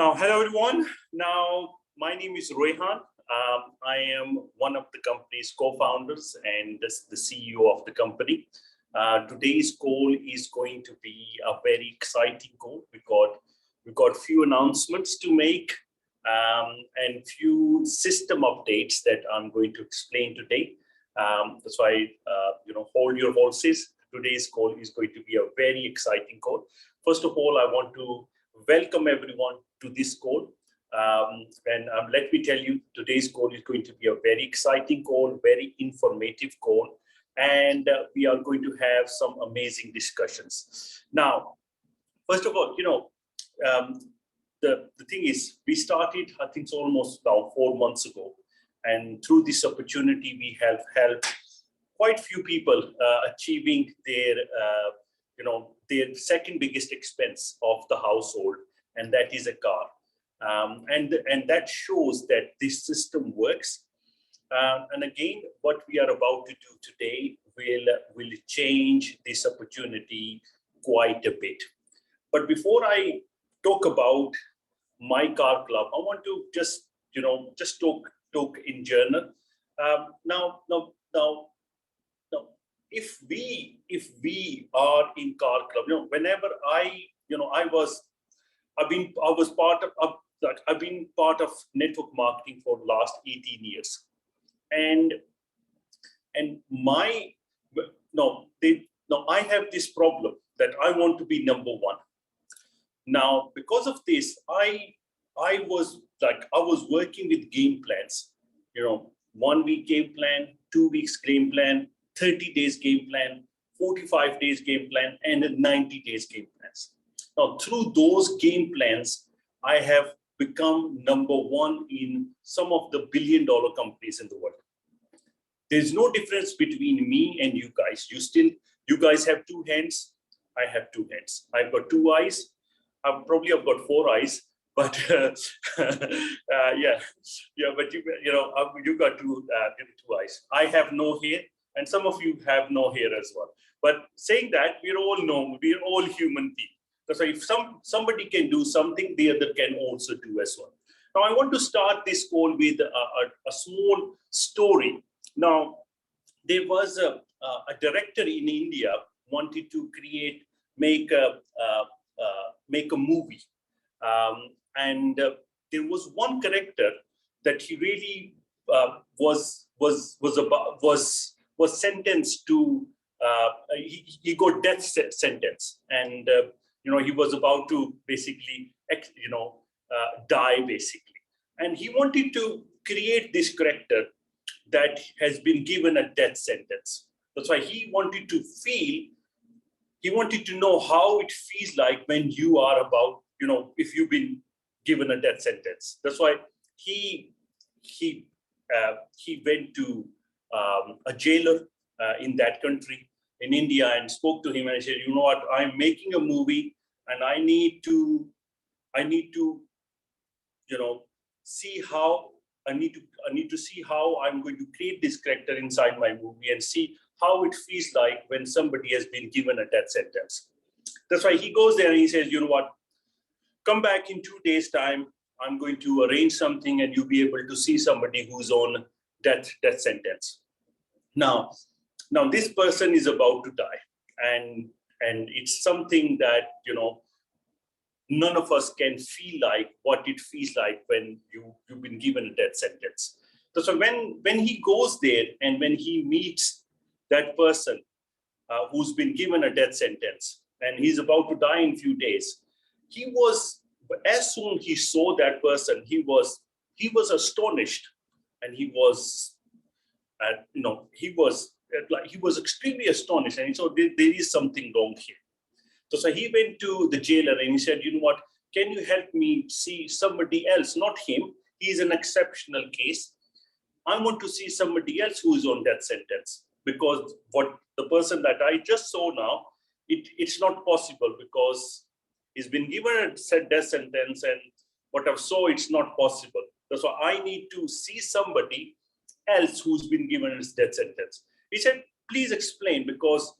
Now, hello everyone. Now, my name is Rohan. I am one of the company's co-founders and the CEO of the company. Today's call is going to be a very exciting call. We've got few announcements to make and few system updates that I'm going to explain today. That's why hold your horses. Today's call is going to be a very exciting call. First of all, I want to welcome everyone to this call. Let me tell you, today's call is going to be a very exciting call, very informative call, and we are going to have some amazing discussions. Now, first of all, the thing is, we started, I think it's almost now 4 months ago, and through this opportunity, we have helped quite few people achieving their second biggest expense of the household, and that is a car. And that shows that this system works. And again, what we are about to do today will change this opportunity quite a bit. But before I talk about MyCarClub, I want to just talk in general. Now, if we are in car club, whenever I've been part of network marketing for the last 18 years, and I have this problem that I want to be number one. Now, because of this, I was working with game plans, 1 week game plan, 2 weeks game plan, 30 days game plan, 45 days game plan, and 90 days game plans. Now, through those game plans, I have become number one in some of the billion-dollar companies in the world. There's no difference between me and you guys. You guys have 2 hands. I have 2 hands. I've got 2 eyes. I've got 4 eyes. But but you got 2 eyes. I have no hair, and some of you have no hair as well. But saying that, we're all human beings. So if somebody can do something, the other can also do as well. Now, I want to start this call with a small story. Now, there was a director in India wanted to make a movie, and there was one character that he really was sentenced to. He got death sentence, and he was about to basically die basically, and he wanted to create this character that has been given a death sentence. That's why he wanted to know how it feels like when you are about, if you've been given a death sentence. That's why he went to a jailer in that country, in India, and spoke to him and said, you know what, I'm making a movie and I need to see how I'm going to create this character inside my movie and see how it feels like when somebody has been given a death sentence. That's why he goes there and he says, you know what, come back in 2 days' time. I'm going to arrange something and you'll be able to see somebody who's on death sentence. Now this person is about to die, and it's something that none of us can feel like what it feels like when you've been given a death sentence. So when he goes there and when he meets that person who's been given a death sentence and he's about to die in a few days, as soon he saw that person, he was astonished, and he was extremely astonished, and so there is something wrong here. So he went to the jailer and he said, you know what, can you help me see somebody else, not him, he's an exceptional case. I want to see somebody else who is on death sentence, because what the person that I just saw now, it's not possible because he's been given a death sentence, and what I saw, it's not possible. So I need to see somebody else who's been given a death sentence. He said, please explain, because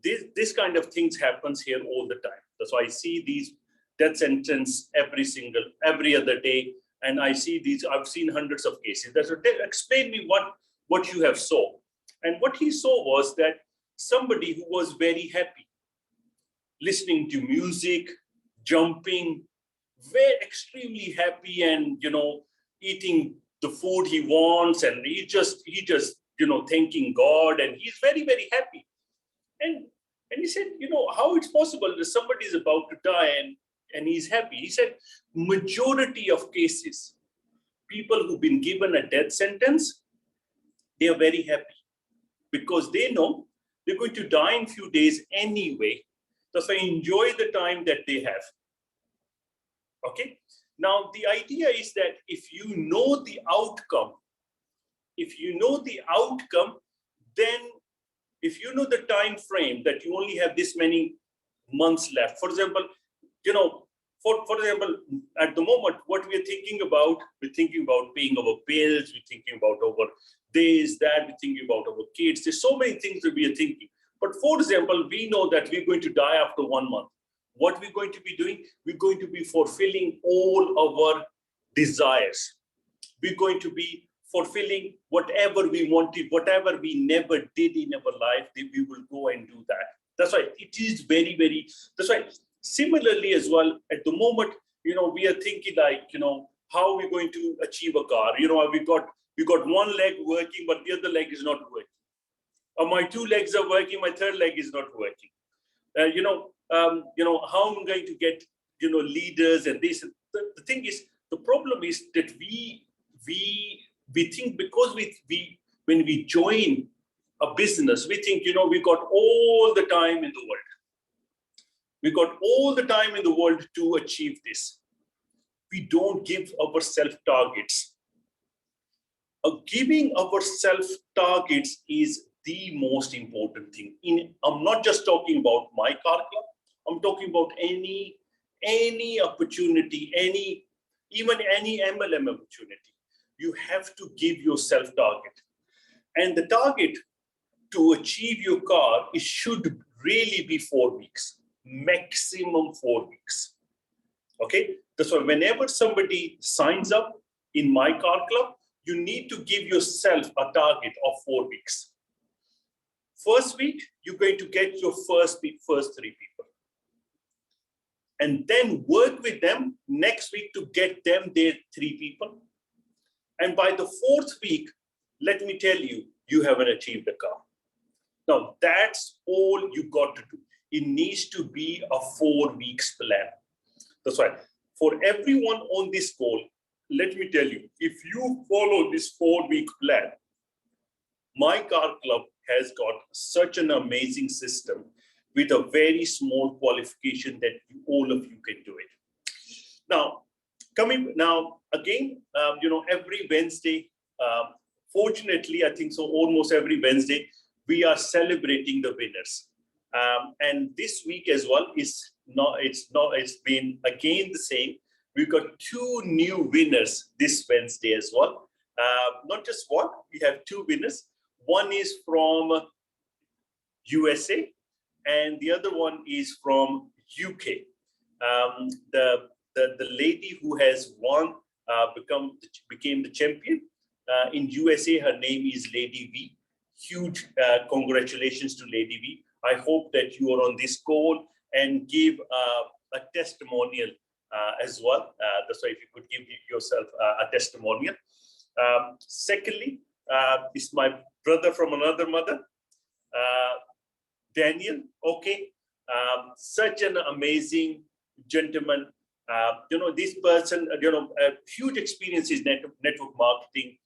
this kind of things happens here all the time. That's why I see these death sentence every other day. And I see these, I've seen hundreds of cases. That's what, explain me what you have saw. And what he saw was that somebody who was very happy, listening to music, jumping, very extremely happy, and eating the food he wants, and he just thanking God, and he's very, very happy. And he said, how it's possible that somebody is about to die and he's happy? He said, majority of cases, people who've been given a death sentence, they are very happy because they know they're going to die in a few days anyway. So enjoy the time that they have. Okay. Now, the idea is that if you know the outcome, then if you know the time frame that you only have this many months left, for example, for example, at the moment, what we're thinking about paying our bills, we're thinking about our this, that, we're thinking about our kids. There's so many things that we are thinking. But for example, we know that we're going to die after 1 month. What we're going to be doing, we're going to be fulfilling all our desires. We're going to be fulfilling whatever we wanted, whatever we never did in our life, we will go and do that. That's why it is very, very, that's why similarly as well, at the moment, we are thinking like, how are we going to achieve a car? We got one leg working, but the other leg is not working. Or my 2 legs are working, my 3rd leg is not working. How I'm going to get, leaders and this. The thing is, the problem is that we think because when we join a business, we think, we got all the time in the world. We got all the time in the world to achieve this. We don't give ourselves targets. Giving ourselves targets is the most important thing. I'm not just talking about MyCarClub. I'm talking about any opportunity, even any MLM opportunity. You have to give yourself target. And the target to achieve your car, it should really be 4 weeks, maximum 4 weeks. Okay, that's why whenever somebody signs up in MyCarClub, you need to give yourself a target of 4 weeks. First week, you're going to get your first 3 people. And then work with them next week to get them their 3 people. And by the 4th week, let me tell you, you haven't achieved the car. Now, that's all you got to do. It needs to be a 4 weeks plan. That's why for everyone on this call, let me tell you, if you follow this 4-week plan, MyCarClub has got such an amazing system with a very small qualification that all of you can do it. Now, every Wednesday, fortunately, I think so almost every Wednesday, we are celebrating the winners. And this week as well it's been again the same. We've got 2 new winners this Wednesday as well. Not just one, we have 2 winners. One is from USA and the other one is from UK. The lady who has won became the champion. In USA, her name is Lady V. Huge congratulations to Lady V. I hope that you are on this call and give a testimonial as well. That's why if you could give yourself a testimonial. Secondly, is my brother from another mother, Daniel. Okay, such an amazing gentleman. This person, huge experience in network marketing.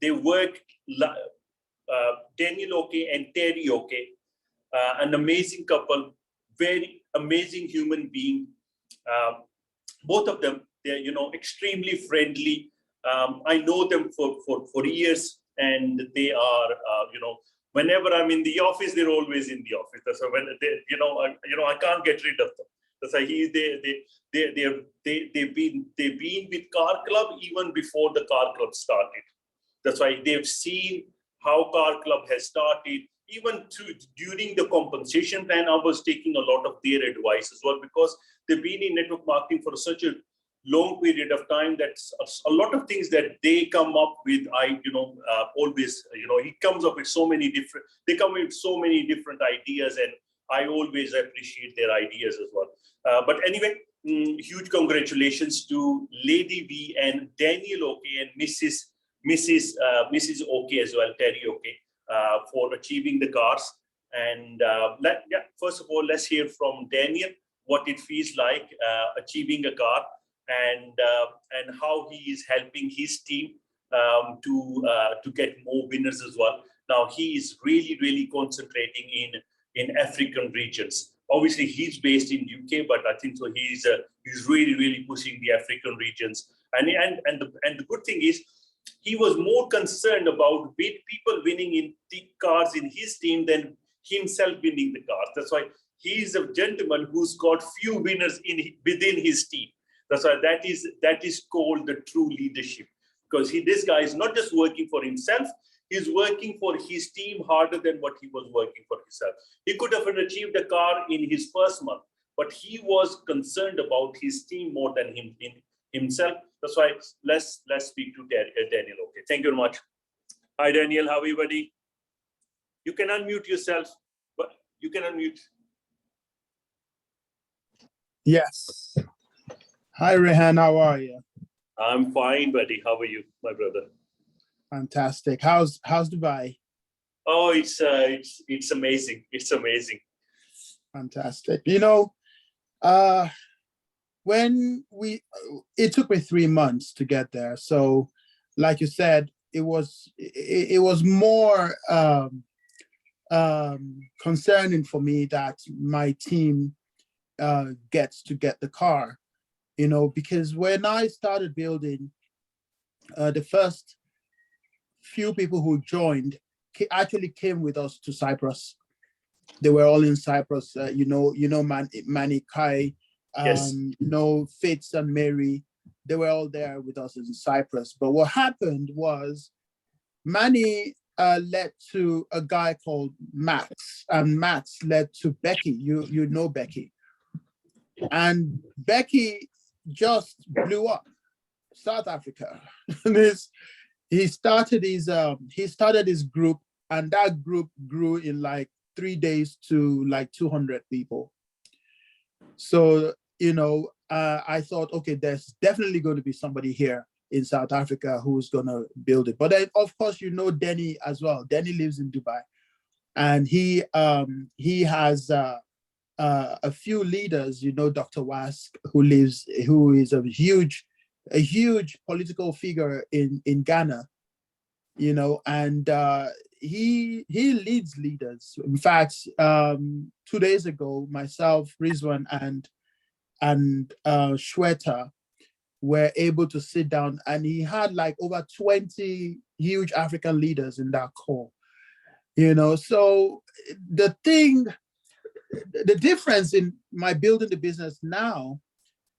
They work, Daniel okay and Terry okay, an amazing couple, very amazing human being. Both of them, they're extremely friendly. I know them for years, and they are whenever I'm in the office, they're always in the office. So when they, I can't get rid of them. That's why they've been with CarClub even before the CarClub started. That's why they've seen how CarClub has started. even during the compensation plan, I was taking a lot of their advice as well, because they've been in network marketing for such a long period of time that a lot of things that they come up with, always, he comes up with so many different, they come with so many different ideas, and I always appreciate their ideas as well. But anyway, huge congratulations to Lady V and Daniel OK and Mrs. OK as well, Terry OK, for achieving the cars. And first of all, let's hear from Daniel what it feels like achieving a car, and how he is helping his team to get more winners as well. Now he is really concentrating in African regions. Obviously, he's based in UK, but I think so he's really pushing the African regions. And the good thing is, he was more concerned about people winning in the cars in his team than himself winning the cars. That's why he's a gentleman who's got few winners within his team. That's why that is called the true leadership, because this guy is not just working for himself, he's working for his team harder than what he was working for himself. He could have achieved a car in his first month, but he was concerned about his team more than himself. That's why let's speak to Daniel. Okay, thank you very much. Hi Daniel, how are you, buddy? You can unmute yourself, but you can unmute. Yes. Hi Rehan, how are you? I'm fine, buddy. How are you, my brother? Fantastic. How's Dubai? Oh, it's amazing. It's amazing. Fantastic. It took me 3 months to get there. So, like you said, it was more concerning for me that my team gets to get the car, because when I started building, the first few people who joined actually came with us to Cyprus. They were all in Cyprus. Manny, Kai, yes. Fitz and Mary. They were all there with us in Cyprus. But what happened was Manny led to a guy called Max, and Max led to Becky. You know Becky, and Becky just blew up South Africa. He started his group, and that group grew in like 3 days to like 200 people. So, I thought, okay, there's definitely going to be somebody here in South Africa who's going to build it. But then, of course, Denny as well. Denny lives in Dubai, and he has a few leaders. Dr. Wask, who is a huge political figure in Ghana, and he leads leaders. In fact, 2 days ago, myself, Rizwan, and Shweta were able to sit down, and he had like over 20 huge African leaders in that call. So the difference in my building the business now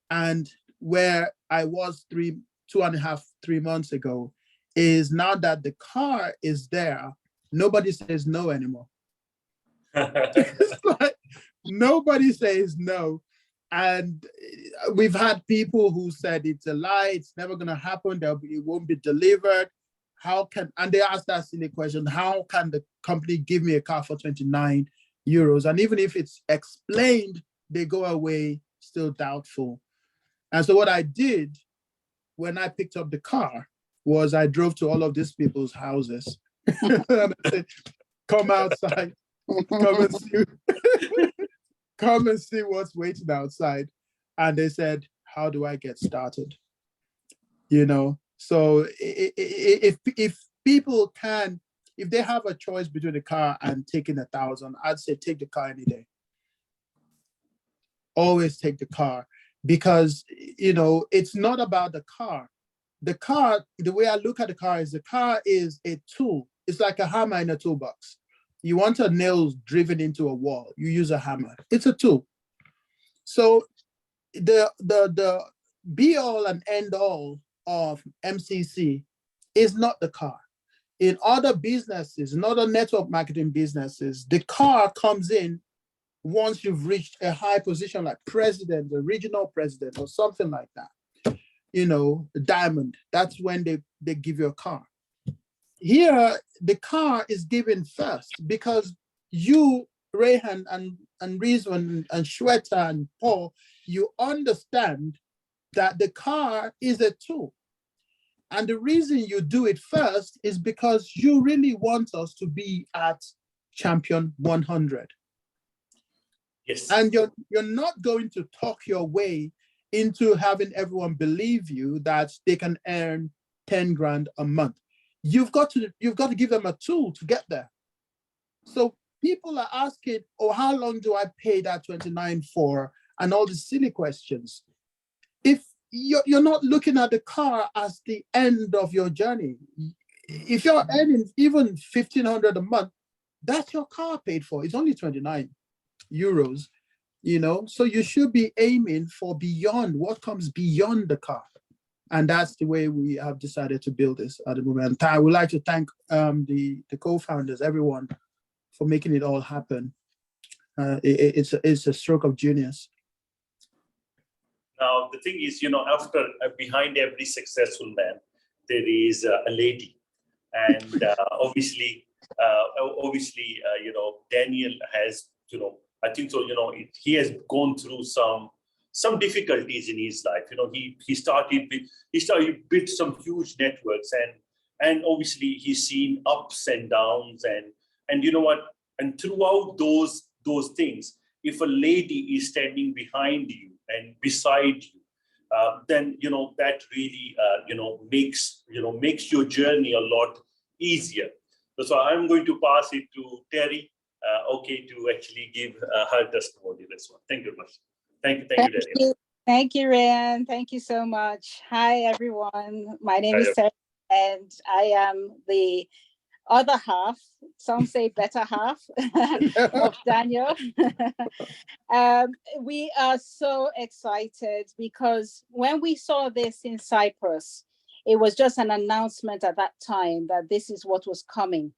and where I was 2.5-3 months ago is now that the car is there, nobody says no anymore. It's like nobody says no. And we've had people who said it's a lie, it's never going to happen, it won't be delivered. And they asked that silly question, how can the company give me a car for 29 euros? And even if it's explained, they go away still doubtful. And so what I did when I picked up the car was I drove to all of these people's houses and I said, come outside, come and see what's waiting outside. And they said, how do I get started? So if people can, if they have a choice between the car and taking 1,000, I'd say take the car any day. Always take the car, because it's not about the car. The car, the way I look at the car is a tool. It's like a hammer in a toolbox. You want a nail driven into a wall, you use a hammer. It's a tool. So the be all and end all of MCC is not the car. In other businesses, in other network marketing businesses, the car comes in once you've reached a high position like president, or regional president, or something like that. You know, diamond, that's when they give you a car. Here, the car is given first because you, Rehan and Rizwan and Shweta and Paul, you understand that the car is a tool. And the reason you do it first is because you really want us to be at champion 100. Yes. And you're not going to talk your way into having everyone believe you that they can earn 10 grand a month. You've got to give them a tool to get there. So people are asking, oh, how long do I pay that 29 for? And all the silly questions. If you're not looking at the car as the end of your journey. If you're earning even 1,500 a month, that's your car paid for. It's only 29 euros, you know? So you should be aiming for beyond what comes beyond the car. And that's the way we have decided to build this at the moment. I would like to thank the co-founders, everyone, for making it all happen. It's a stroke of genius. Now, the thing is, you know, after behind every successful man, there is a lady. And obviously, you know, Daniel has, you know, I think so, you know, he has gone through some difficulties in his life. You know, he started built some huge networks, and obviously he's seen ups and downs, and you know what, and throughout those things, if a lady is standing behind you and beside you, then you know that really makes your journey a lot easier. So I'm going to pass it to Terry, to actually give her testimony this one. Thank you very much. Thank you, Terry. Thank you, Ryan. Thank you so much. Hi, everyone. My name is Terry, and I am the other half, some say better half, of Daniel. We are so excited because when we saw this in Cyprus, it was just an announcement at that time that this is what was coming.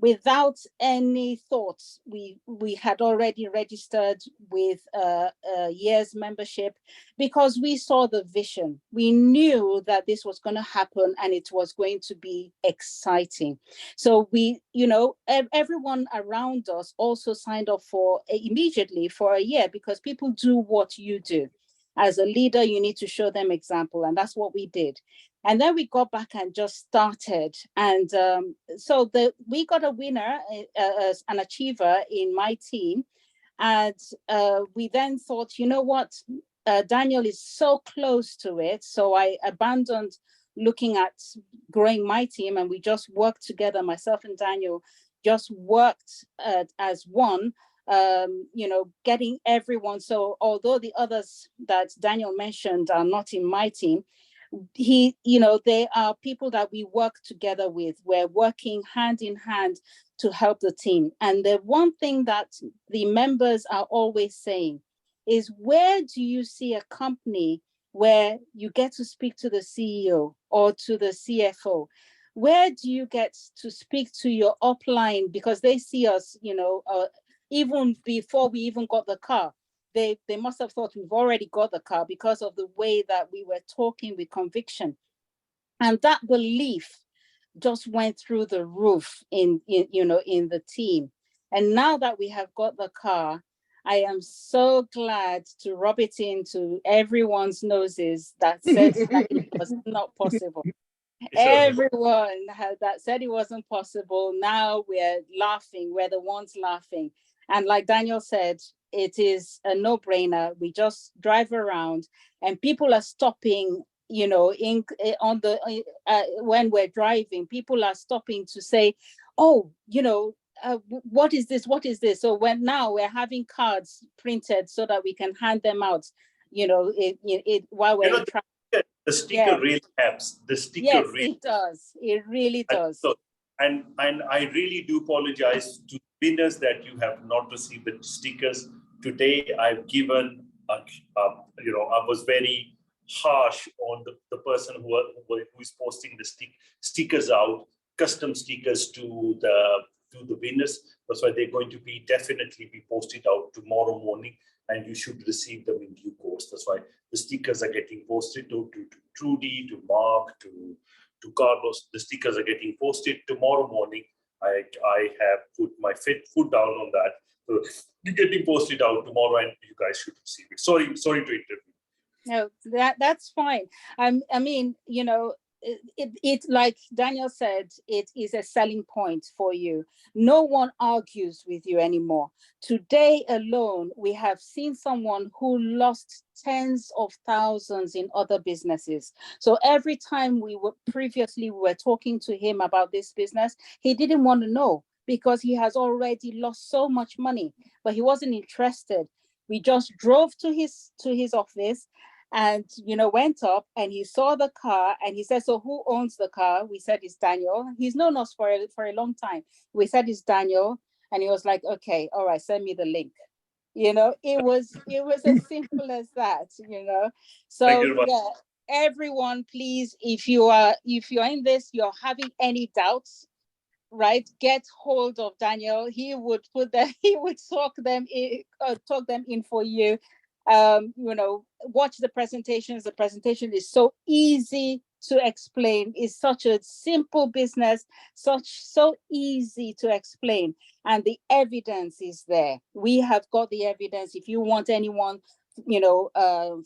Without any thoughts, we had already registered with a year's membership because we saw the vision. We knew that this was going to happen and it was going to be exciting. So we, you know, everyone around us also signed up for immediately for a year, because people do what you do. As a leader, you need to show them example, and that's what we did. And then we got back and just started. And so we got a winner, an achiever in my team. And we then thought, you know what, Daniel is so close to it. So I abandoned looking at growing my team, and we just worked together. Myself and Daniel just worked as one, getting everyone. So although the others that Daniel mentioned are not in my team, they are people that we work together with. We're working hand in hand to help the team. And the one thing that the members are always saying is, where do you see a company where you get to speak to the CEO or to the CFO? Where do you get to speak to your upline? Because they see us, even before we even got the car. They must have thought we've already got the car because of the way that we were talking with conviction. And that belief just went through the roof in the team. And now that we have got the car, I am so glad to rub it into everyone's noses that said that it was not possible. Everyone that said it wasn't possible, now we're laughing. We're the ones laughing. And like Daniel said, it is a no-brainer. We just drive around and people are stopping, when we're driving, people are stopping to say, oh, what is this? What is this? So now we're having cards printed so that we can hand them out, while we're in traffic. The sticker really helps. The sticker really, it does. It really does. And I really do apologize to winners that you have not received the stickers. Today, I've given, I was very harsh on the person who is posting the stickers out. custom stickers to the winners. That's why they're going to be definitely be posted out tomorrow morning, and you should receive them in due course. That's why the stickers are getting posted to Trudy, to Mark, to Carlos. The stickers are getting posted tomorrow morning. I have put my foot down on that. So you're getting posted out tomorrow, and you guys should receive it. Sorry to interrupt. No, that's fine. I mean, you know, it like Daniel said, it is a selling point for you. No one argues with you anymore. Today alone, we have seen someone who lost tens of thousands in other businesses. So every time we were talking to him about this business, he didn't want to know because he has already lost so much money, but he wasn't interested. We just drove to his office and, you know, went up and he saw the car and he said, so who owns the car? We said, it's Daniel. He's known us for a long time. We said, it's Daniel. And he was like, okay, all right, send me the link. You know, it was as simple as that, you know. So yeah, everyone, please, if you're in this, you're having any doubts, right, get hold of Daniel. He would talk them in for you. You know, watch the presentations. The presentation is so easy to explain. It's such a simple business, so easy to explain, and the evidence is there. We have got the evidence. If you want anyone, you know,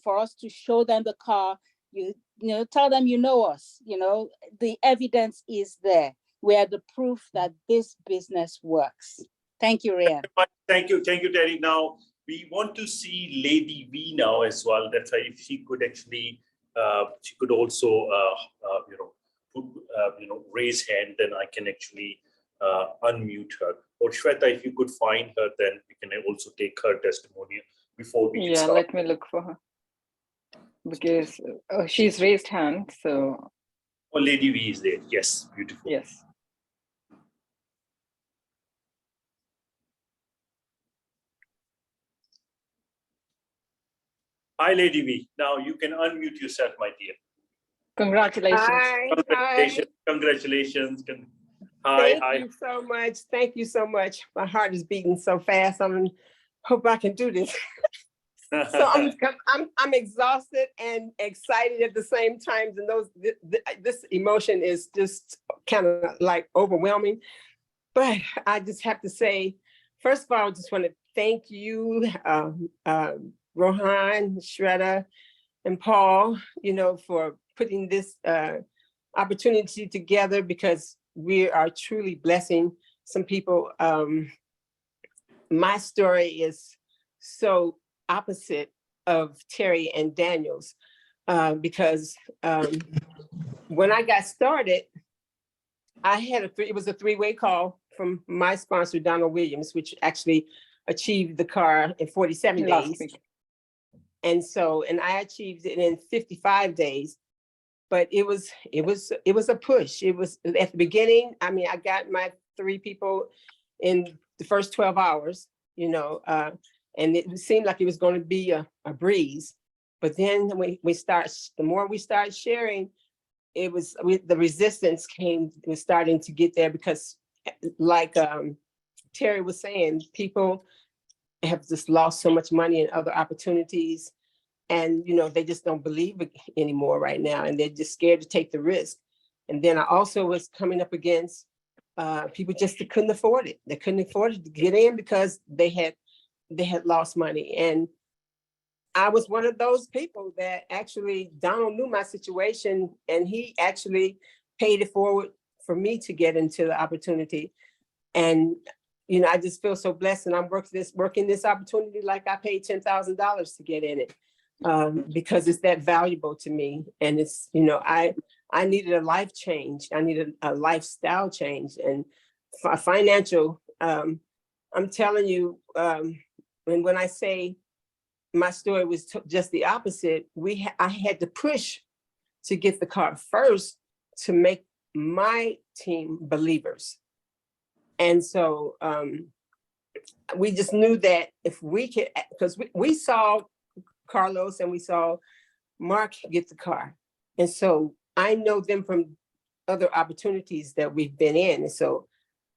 for us to show them the car, you know, tell them you know us. You know, the evidence is there. We are the proof that this business works. Thank you, Ryan. Thank you, Terry. Now we want to see Lady V now as well. That's why if she could actually, she could also, raise hand. Then I can actually unmute her. Or Shweta, if you could find her, then we can also take her testimonial before we start. Let me look for her because she's raised hand. So. Oh, Lady V is there. Yes, beautiful. Yes. Hi, Lady V. Now you can unmute yourself, my dear. Congratulations. Congratulations. Congratulations. Hi. Thank you so much. Thank you so much. My heart is beating so fast. I hope I can do this. So I'm exhausted and excited at the same time. And this emotion is just kind of like overwhelming. But I just have to say, first of all, I just want to thank you, Rohan, Shweta, and Paul, you know, for putting this opportunity together, because we are truly blessing some people. My story is so opposite of Terry and Daniel's, because when I got started, I had it was a three-way call from my sponsor, Donald Williams, which actually achieved the car in 47 days. And I achieved it in 55 days, but it was a push. It was at the beginning. I mean, I got my 3 people in the first 12 hours, you know, and it seemed like it was going to be a breeze. But then the more we started sharing, the resistance was starting to get there, because like Terry was saying, people have just lost so much money and other opportunities, and you know, they just don't believe it anymore right now, and they're just scared to take the risk. And then I also was coming up against people just couldn't afford it. They couldn't afford it to get in because they had lost money. And I was one of those people that actually, Donald knew my situation, and he actually paid it forward for me to get into the opportunity. And you know, I just feel so blessed, and I'm working this opportunity like I paid $10,000 to get in it, because it's that valuable to me. And it's, you know, I needed a life change. I needed a lifestyle change, and a financial. I'm telling you, and when I say my story was just the opposite, I had to push to get the car first to make my team believers. And so we just knew that if we could, because we saw Carlos and we saw Mark get the car. And so I know them from other opportunities that we've been in. And so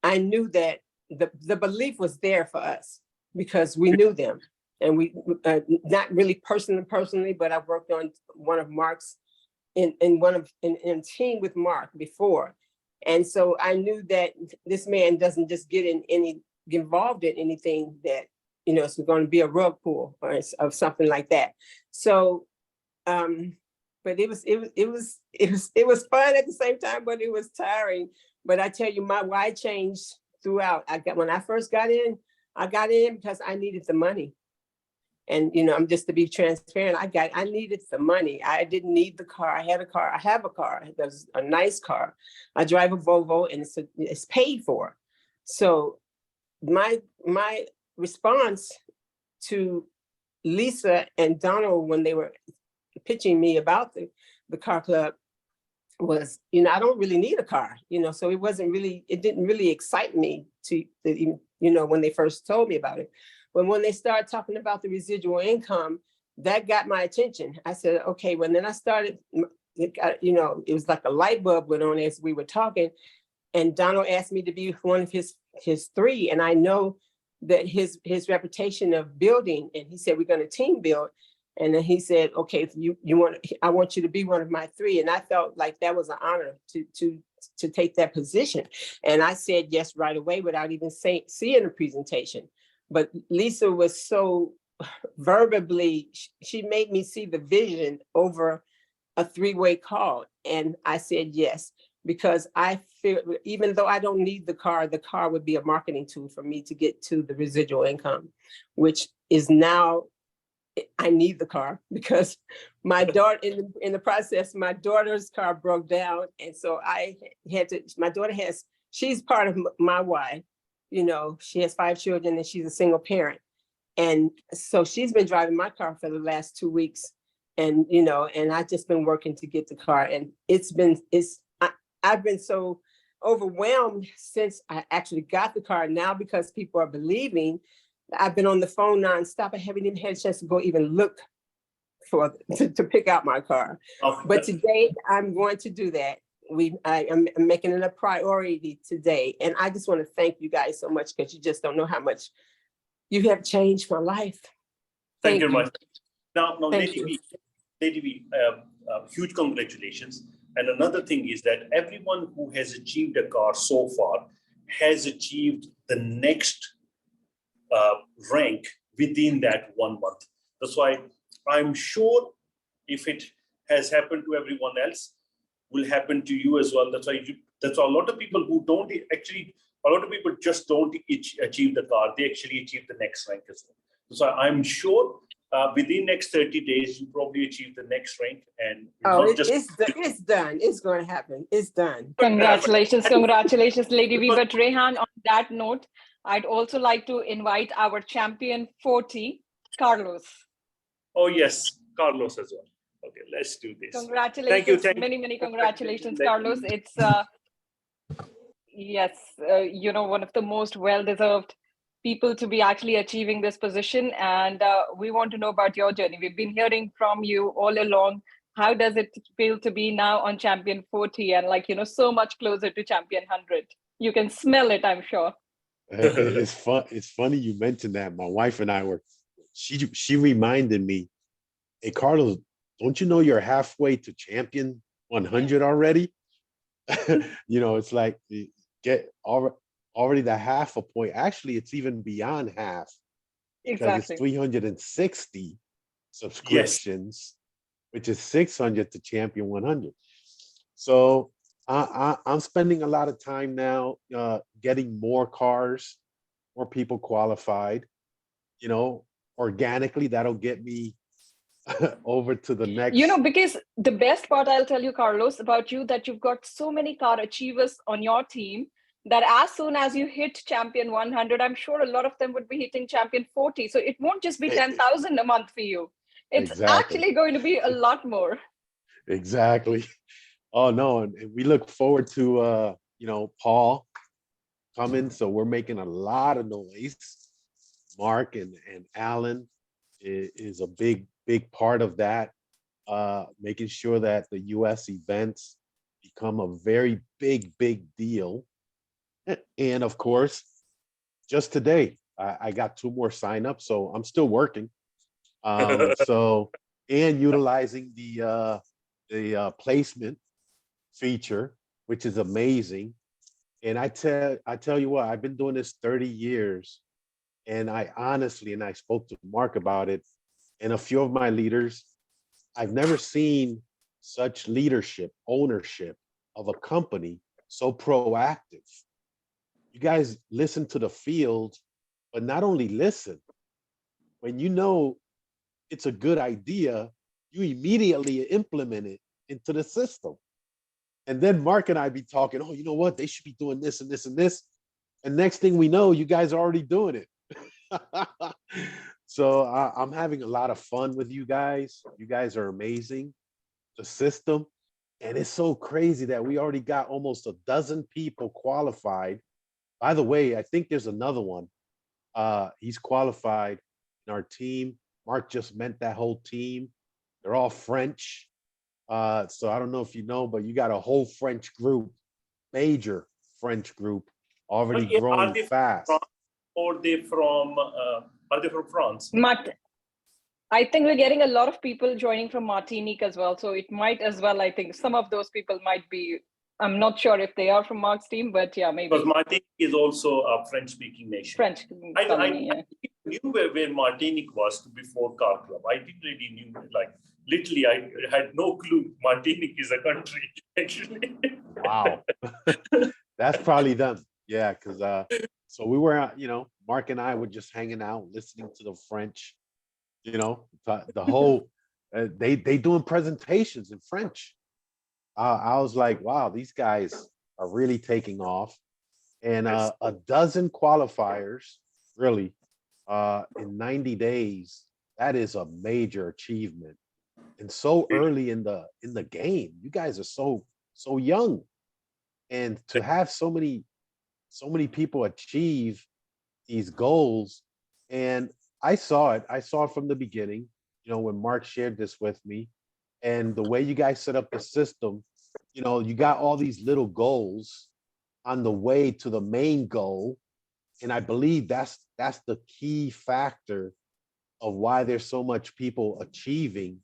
I knew that the belief was there for us because we knew them. And we, not really personally, but I worked on one of Mark's in a team with Mark before. And so I knew that this man doesn't just get involved in anything that, you know, it's going to be a rug pull or something like that. So, but it was fun at the same time, but it was tiring. But I tell you, my why changed throughout. When I first got in, I got in because I needed the money. And, you know, I'm just to be transparent, I needed the money. I didn't need the car. I had a car. I have a car. That's a nice car. I drive a Volvo and it's paid for. So my response to Lisa and Donald when they were pitching me about the car club was, you know, I don't really need a car, you know, so it didn't really excite me to you know, when they first told me about it. But when they started talking about the residual income, that got my attention. I said, okay, well, then I started, you know, it was like a light bulb went on as we were talking. And Donald asked me to be one of his three. And I know that his reputation of building, and he said, we're going to team build. And then he said, okay, I want you to be one of my three. And I felt like that was an honor to take that position. And I said yes right away without even seeing a presentation. But Lisa was so verbally, she made me see the vision over a three-way call. And I said yes, because I feel even though I don't need the car would be a marketing tool for me to get to the residual income, which is now, I need the car because my daughter, in the process, my daughter's car broke down. And so I had to, she's part of my why. You know, she has 5 children and she's a single parent. And so she's been driving my car for the last 2 weeks. And, you know, and I've just been working to get the car. And I've been so overwhelmed since I actually got the car now because people are believing. I've been on the phone nonstop. I haven't even had a chance to go even look to pick out my car. Okay. But today I'm going to do that. I am making it a priority today. And I just want to thank you guys so much because you just don't know how much you have changed my life. Thank you very much. Now, Thank Lady V, huge congratulations. And another thing is that everyone who has achieved a car so far has achieved the next rank within that 1 month. That's why I'm sure if it has happened to everyone else, will happen to you as well. That's why a lot of people who don't actually, a lot of people just don't achieve the car. They actually achieve the next rank as well. So I'm sure within next 30 days, you probably achieve the next rank. And it's done. It's going to happen. It's done. Congratulations, Lady V. But Rehan, on that note, I'd also like to invite our champion 40, Carlos. Oh yes, Carlos as well. Okay, let's do this. Congratulations. Thank you. Many congratulations, Carlos. It's yes, you know, one of the most well-deserved people to be actually achieving this position. And we want to know about your journey. We've been hearing from you all along. How does it feel to be now on Champion 40 and, like, you know, so much closer to Champion 100? You can smell it, I'm sure. It's fun. It's funny you mentioned that. My wife and I were, she reminded me, hey, Carlos, don't you know you're halfway to Champion 100 already? You know, it's like you get already the half a point. Actually, it's even beyond half. Because it's 360 subscriptions, which is 600 to Champion 100. So I'm spending a lot of time now getting more cars, more people qualified. You know, organically, that'll get me over to the next. You know, because the best part, I'll tell you, Carlos, about you, that you've got so many car achievers on your team that as soon as you hit Champion 100, I'm sure a lot of them would be hitting Champion 40. So it won't just be 10,000 a month for you. It's actually going to be a lot more. Exactly. Oh no, and we look forward to you know, Paul coming. So we're making a lot of noise. Mark and Alan is a big part of that. Making sure that the US events become a very big deal. And of course, just today, I got 2 more signups, so I'm still working. So, and utilizing the placement feature, which is amazing. And I tell you what, I've been doing this 30 years, and I honestly, and I spoke to Mark about it, and a few of my leaders, I've never seen such leadership, ownership of a company so proactive. You guys listen to the field, but not only listen, when you know it's a good idea, you immediately implement it into the system. And then Mark and I be talking, oh, you know what? They should be doing this and this and this. And next thing we know, you guys are already doing it. So I'm having a lot of fun with you guys. You guys are amazing. The system. And it's so crazy that we already got almost a dozen people qualified. By the way, I think there's another one. He's qualified in our team. Mark just met that whole team. They're all French. So I don't know if you know, but you got a whole French group, major French group, already growing fast. Or are they from France? I think we're getting a lot of people joining from Martinique as well. So it might as well, I think some of those people might be, I'm not sure if they are from Mark's team, but yeah, maybe. Because Martinique is also a French-speaking nation. French. I knew where Martinique was before Car Club. I didn't really knew, like, literally, I had no clue Martinique is a country, actually. Wow. That's probably them. Yeah, because so we were, Mark and I were just hanging out, listening to the French, the whole, they doing presentations in French. I was like, wow, these guys are really taking off. And a dozen qualifiers, really, in 90 days, that is a major achievement. And so early in the game, you guys are so young. And to have so many people achieve these goals. And I saw it from the beginning, when Mark shared this with me, and the way you guys set up the system, you got all these little goals on the way to the main goal. And I believe that's the key factor of why there's so much people achieving,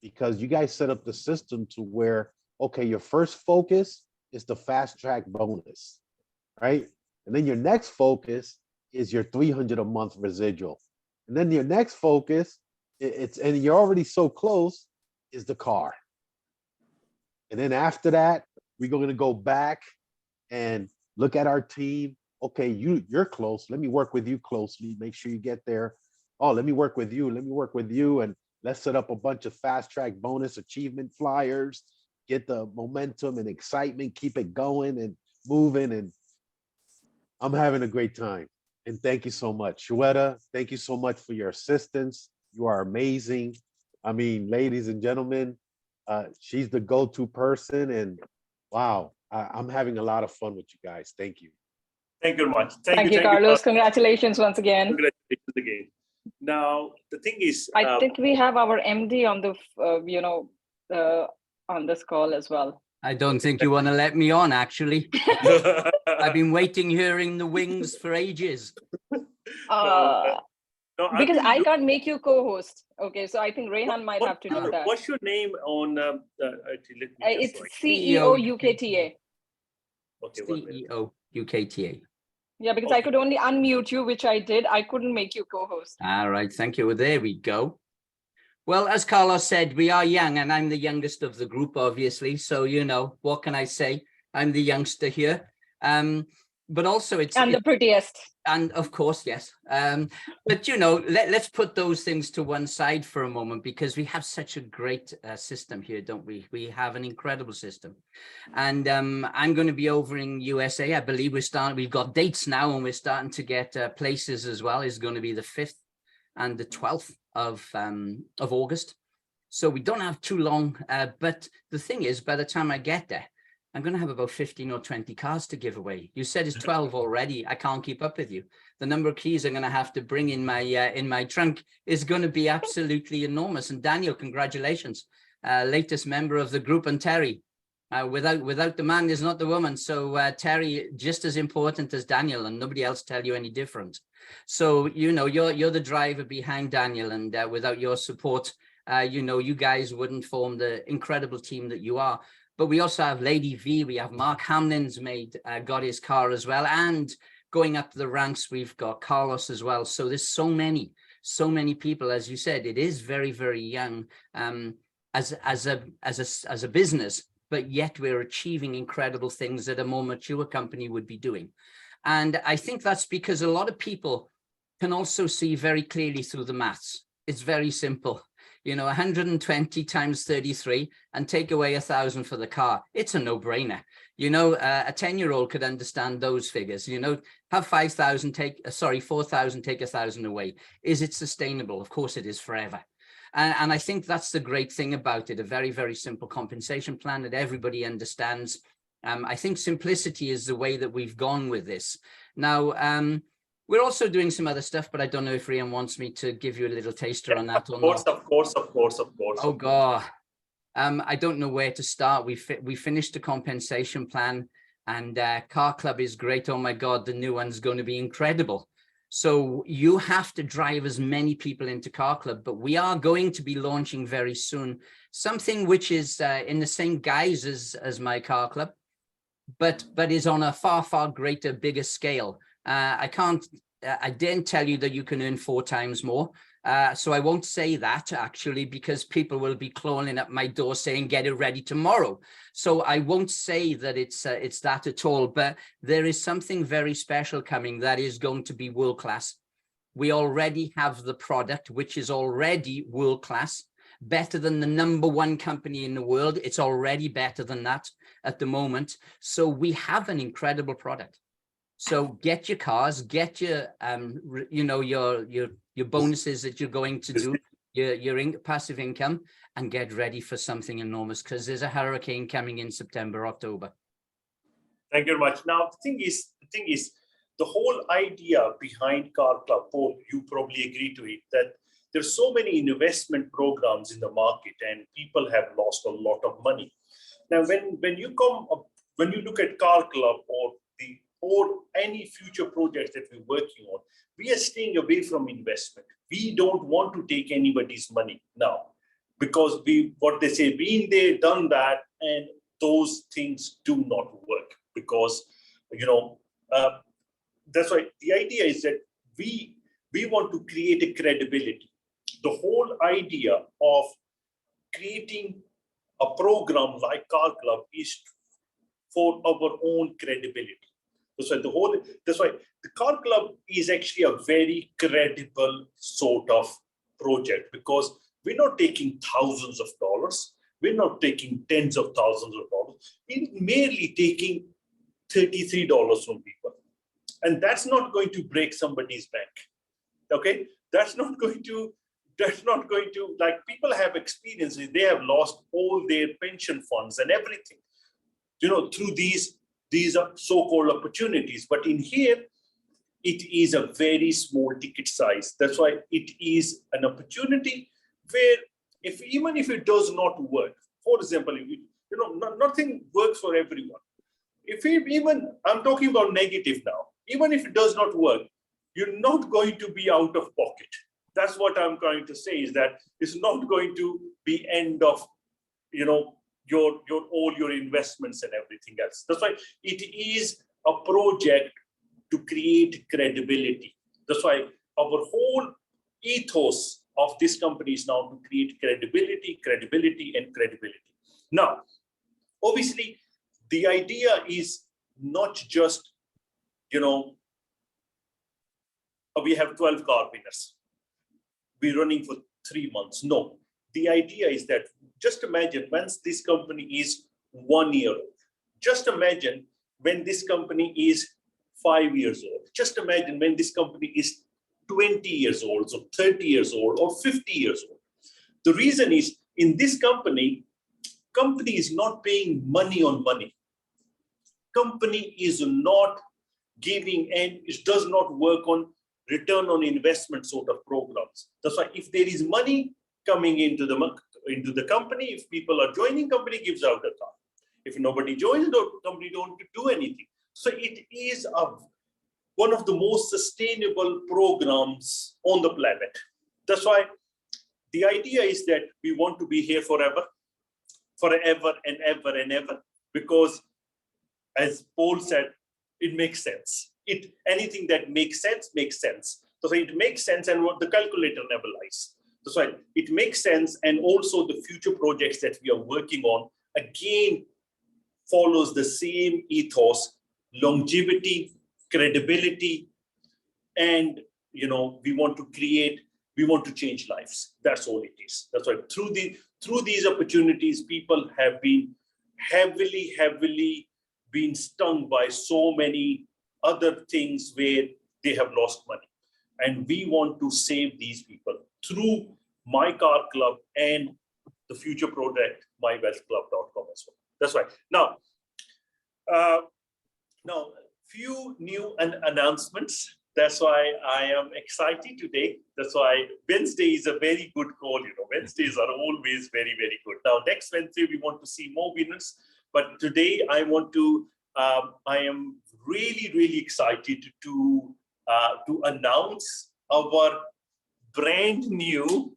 because you guys set up the system to where, okay, your first focus is the fast track bonus, right? And then your next focus is your 300 a month residual. And then your next focus, and you're already so close, is the car. And then after that, we're going to go back and look at our team. Okay, you're close. Let me work with you closely. Make sure you get there. Oh, let me work with you. Let me work with you. And let's set up a bunch of fast track bonus achievement flyers, get the momentum and excitement, keep it going and moving. And I'm having a great time. And thank you so much. Shueta, thank you so much for your assistance. You are amazing. I mean, ladies and gentlemen, she's the go-to person. And wow, I'm having a lot of fun with you guys. Thank you. Thank you very much. Thank you, Carlos. Congratulations once again. Congratulations again. Now, the thing is, I think we have our MD on the, on this call as well. I don't think you want to let me on, actually. I've been waiting here in the wings for ages. Because I can't make you co-host. Okay, so I think Rehan might have to do that. What's your name on? It's CEO UKTA. Okay, CEO UKTA. Yeah, because I could only unmute you, which I did. I couldn't make you co-host. All right, thank you. Well, there we go. Well, as Carlos said, we are young, and I'm the youngest of the group, obviously. So, what can I say? I'm the youngster here. But also it's the prettiest. And of course, yes. But let's put those things to one side for a moment, because we have such a great system here, don't we? We have an incredible system. And I'm going to be over in USA. I believe we've got dates now, and we're starting to get places as well. It's going to be the 5th and the 12th of August. So we don't have too long. But the thing is, by the time I get there, I'm going to have about 15 or 20 cars to give away. You said it's 12 already. I can't keep up with you. The number of keys I'm going to have to bring in my trunk is going to be absolutely enormous. And Daniel, congratulations, latest member of the group, and Terry. Without the man, there's not the woman. So Terry, just as important as Daniel, and nobody else tell you any different. So you're the driver behind Daniel, and without your support, you guys wouldn't form the incredible team that you are. But we also have Lady V, we have Mark Hamlin's got his car as well, and going up the ranks, we've got Carlos as well. So there's so many people. As you said, it is very, very young as a business, but yet we're achieving incredible things that a more mature company would be doing. And I think that's because a lot of people can also see very clearly through the maths. It's very simple. 120 times 33 and take away 1,000 for the car. It's a no-brainer. A 10-year-old could understand those figures. Have 5,000, 4,000, take 1,000 away. Is it sustainable? Of course it is forever. And I think that's the great thing about it, a very, very simple compensation plan that everybody understands. I think simplicity is the way that we've gone with this. Now, we're also doing some other stuff, but I don't know if Rian wants me to give you a little taster on that or not. Of course. Oh, God. I don't know where to start. We finished the compensation plan, and Car Club is great. Oh, my God, the new one's going to be incredible. So you have to drive as many people into Car Club, but we are going to be launching very soon something which is in the same guise as MyCarClub, but is on a far, far greater, bigger scale. I didn't tell you that you can earn 4 times more. So I won't say that actually, because people will be clawing at my door saying, get it ready tomorrow. So I won't say that it's that at all, but there is something very special coming that is going to be world-class. We already have the product, which is already world-class, better than the #1 company in the world. It's already better than that at the moment. So we have an incredible product. So get your cars, get your, your bonuses that you're going to do, your passive income, and get ready for something enormous, because there's a hurricane coming in September, October. Thank you very much. Now, the thing is, the whole idea behind Car Club, Paul, you probably agree to it, that there's so many investment programs in the market, and people have lost a lot of money. Now, when you look at Car Club or any future projects that we're working on, we are staying away from investment. We don't want to take anybody's money now, because what they say, been there, done that, and those things do not work, because that's why the idea is that we want to create a credibility. The whole idea of creating a program like Car Club is for our own credibility. That's why the Car Club is actually a very credible sort of project, because we're not taking thousands of dollars. We're not taking tens of thousands of dollars. We're merely taking $33 from people. And that's not going to break somebody's bank. Okay? That's not going to, like, people have experiences. They have lost all their pension funds and everything, through these are so-called opportunities. But in here, it is a very small ticket size. That's why it is an opportunity where even if it does not work, for example, nothing works for everyone. I'm talking about negative now, even if it does not work, you're not going to be out of pocket. That's what I'm trying to say, is that it's not going to be end of, all your investments and everything else. That's why it is a project to create credibility. That's why our whole ethos of this company is now to create credibility. Now, obviously, the idea is not just, we have 12 car winners. We're running for 3 months. No, the idea is that, just imagine once this company is 1 year old. Just imagine when this company is 5 years old. Just imagine when this company is 20 years old, or 30 years old, or 50 years old. The reason is, in this company is not paying money on money. Company is not giving, and it does not work on return on investment sort of programs. That's why if there is money coming into the company, if people are joining, company gives out a car. If nobody joins, the company don't do anything. So it is one of the most sustainable programs on the planet. That's why the idea is that we want to be here forever and ever and ever, because as Paul said, it makes sense. Anything that makes sense makes sense. So it makes sense, and what the calculator never lies. That's why it makes sense, and also the future projects that we are working on again follows the same ethos: longevity, credibility, and we want to change lives. That's all it is. That's why through these opportunities, people have been heavily been stung by so many other things where they have lost money. And we want to save these people through MyCarClub and the future project, mywealthclub.com as well. That's right. Now, few new announcements. That's why I am excited today. That's why Wednesday is a very good call. Wednesdays are always very, very good. Now, next Wednesday, we want to see more winners. But today, I am really excited to announce our brand new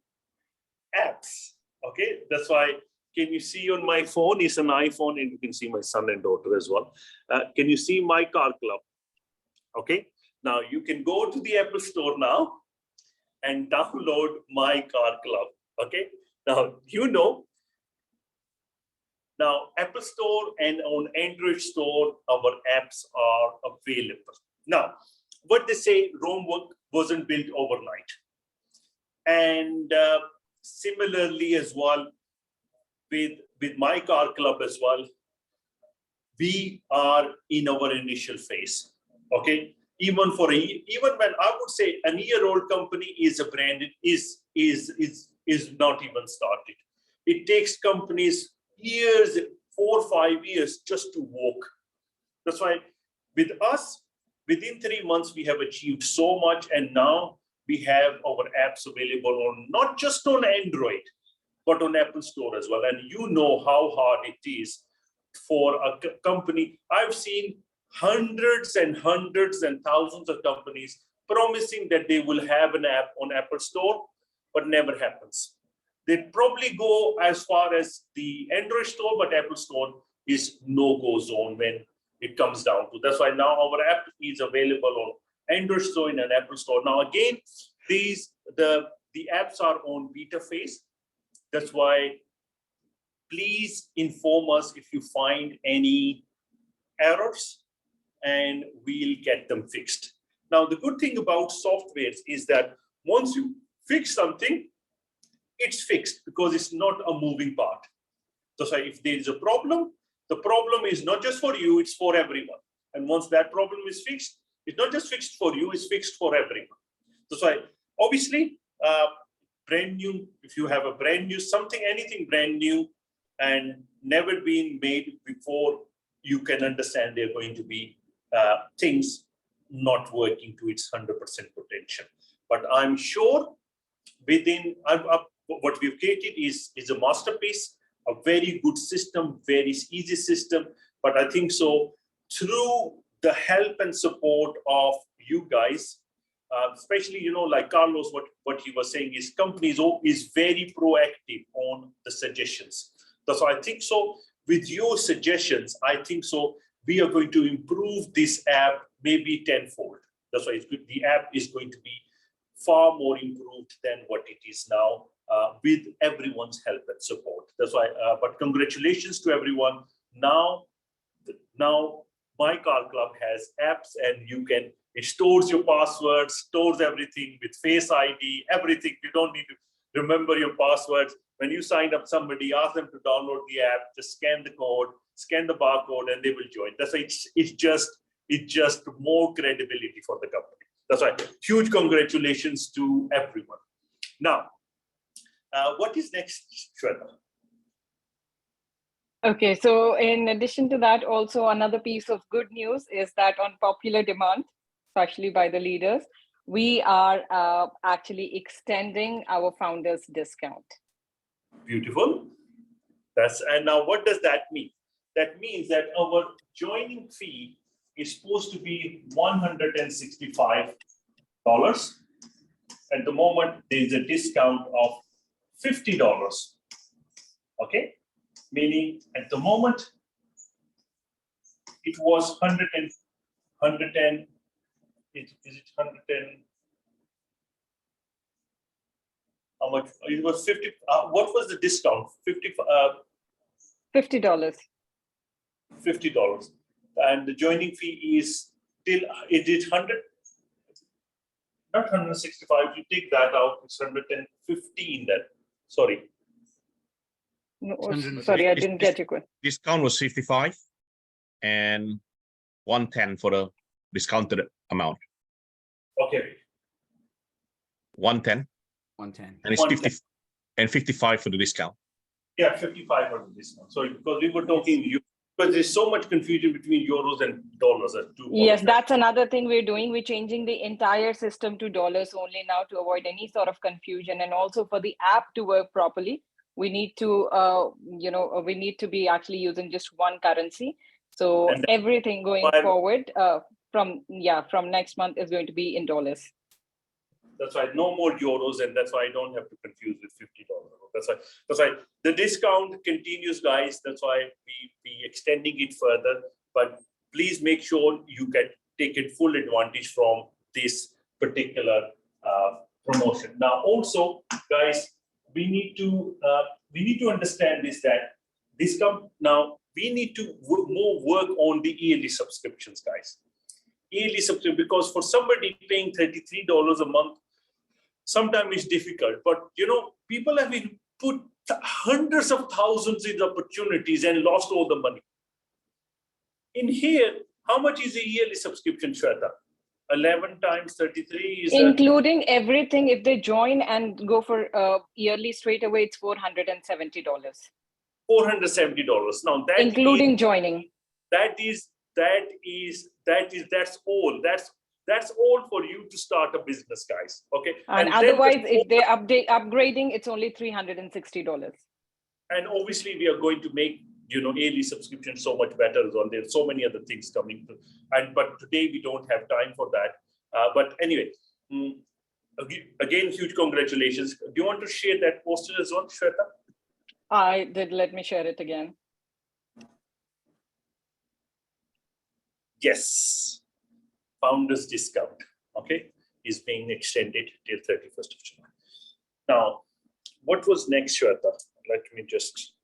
apps. Okay, that's why. Can you see on my phone? It's an iPhone, and you can see my son and daughter as well. Can you see MyCarClub? Okay. Now you can go to the Apple Store now and download MyCarClub. Okay. Now Now Apple Store and on Android Store, our apps are available. Now, what they say, Rome wasn't built overnight, and similarly as well with MyCarClub as well, we are in our initial phase. Okay. Even when I would say a year-old company is a branded is not even started. It takes companies years, 4 or 5 years just to walk. That's why with us, within 3 months, we have achieved so much, and now we have our apps available on not just on Android, but on Apple Store as well. And you know how hard it is for a company. I've seen hundreds and thousands of companies promising that they will have an app on Apple Store, but never happens. They probably go as far as the Android Store, but Apple Store is no-go zone when it comes down to. That's why now our app is available on Android Store and an Apple Store. Now again, the apps are on beta phase. That's why please inform us if you find any errors, and we'll get them fixed. Now, the good thing about softwares is that once you fix something, it's fixed because it's not a moving part. So if there is a problem, the problem is not just for you, it's for everyone. And once that problem is fixed, it's not just fixed for you, it's fixed for everyone. So obviously, brand new, if you have a brand new something, anything brand new and never been made before, you can understand there are going to be things not working to its 100% potential. But I'm sure within what we've created is a masterpiece, a very good system, very easy system. But I think so through the help and support of you guys, especially, like Carlos, what he was saying is companies is very proactive on the suggestions. So I think so with your suggestions, I think so we are going to improve this app maybe tenfold. That's why the app is going to be far more improved than what it is now with everyone's help and support. That's why, but congratulations to everyone. Now MyCarClub has apps, and it stores your passwords, stores everything with Face ID, everything. You don't need to remember your passwords. When you sign up somebody, ask them to download the app, just scan the code, scan the barcode, and they will join. That's why it's just more credibility for the company. That's why huge congratulations to everyone. Now, what is next, Shweta? Okay, so in addition to that, also another piece of good news is that on popular demand, especially by the leaders, we are actually extending our founders discount. Beautiful. And now what does that mean? that means that our joining fee is supposed to be $165. At the moment, there is a discount of $50. Okay, meaning at the moment it was 100 and 110. Is it 110? How much? It was 50. What was the discount? 50. $50. $50, and the joining fee is till it is 100. Not 165. You take that out. It's 115. Then sorry. No, $150. sorry, I didn't get your question. Discount was 55 and 110 for the discounted amount. Okay. 110 110. and it's 50 and 55 for the discount. Yeah, 55 for the discount. Sorry, because we were talking because there's so much confusion between euros and dollars as to. Yes, that's another thing we're doing. We're changing the entire system to dollars only now to avoid any sort of confusion, and also for the app to work properly, we need to, we need to be actually using just one currency. So And everything going while- forward from next month is going to be in dollars. That's why no more euros, and that's why I don't have to confuse with $50. That's why the discount continues, guys. That's why we extending it further. But please make sure you can take it full advantage from this particular promotion. Now, also, guys, we need to understand this that now we need to more work on the yearly subscriptions, guys. Yearly subscription, because for somebody paying $33 a month, sometimes it's difficult. But people have been put hundreds of thousands in opportunities and lost all the money. In here, how much is a yearly subscription, Shweta? 11 times 33 is Including everything, if they join and go for yearly straight away, it's $470. $470. Now that Including joining. that's all. That's all for you to start a business, guys. Okay. And then otherwise, if they're upgrading, it's only $360. And obviously, we are going to make yearly subscription so much better as well. There's so many other things coming through, but today we don't have time for that. But anyway, again, huge congratulations. Do you want to share that poster as well, Shweta? I did. Let me share it again. Yes. Founders discount, okay, is being extended till 31st of July. Now, what was next, Shweta? Let me just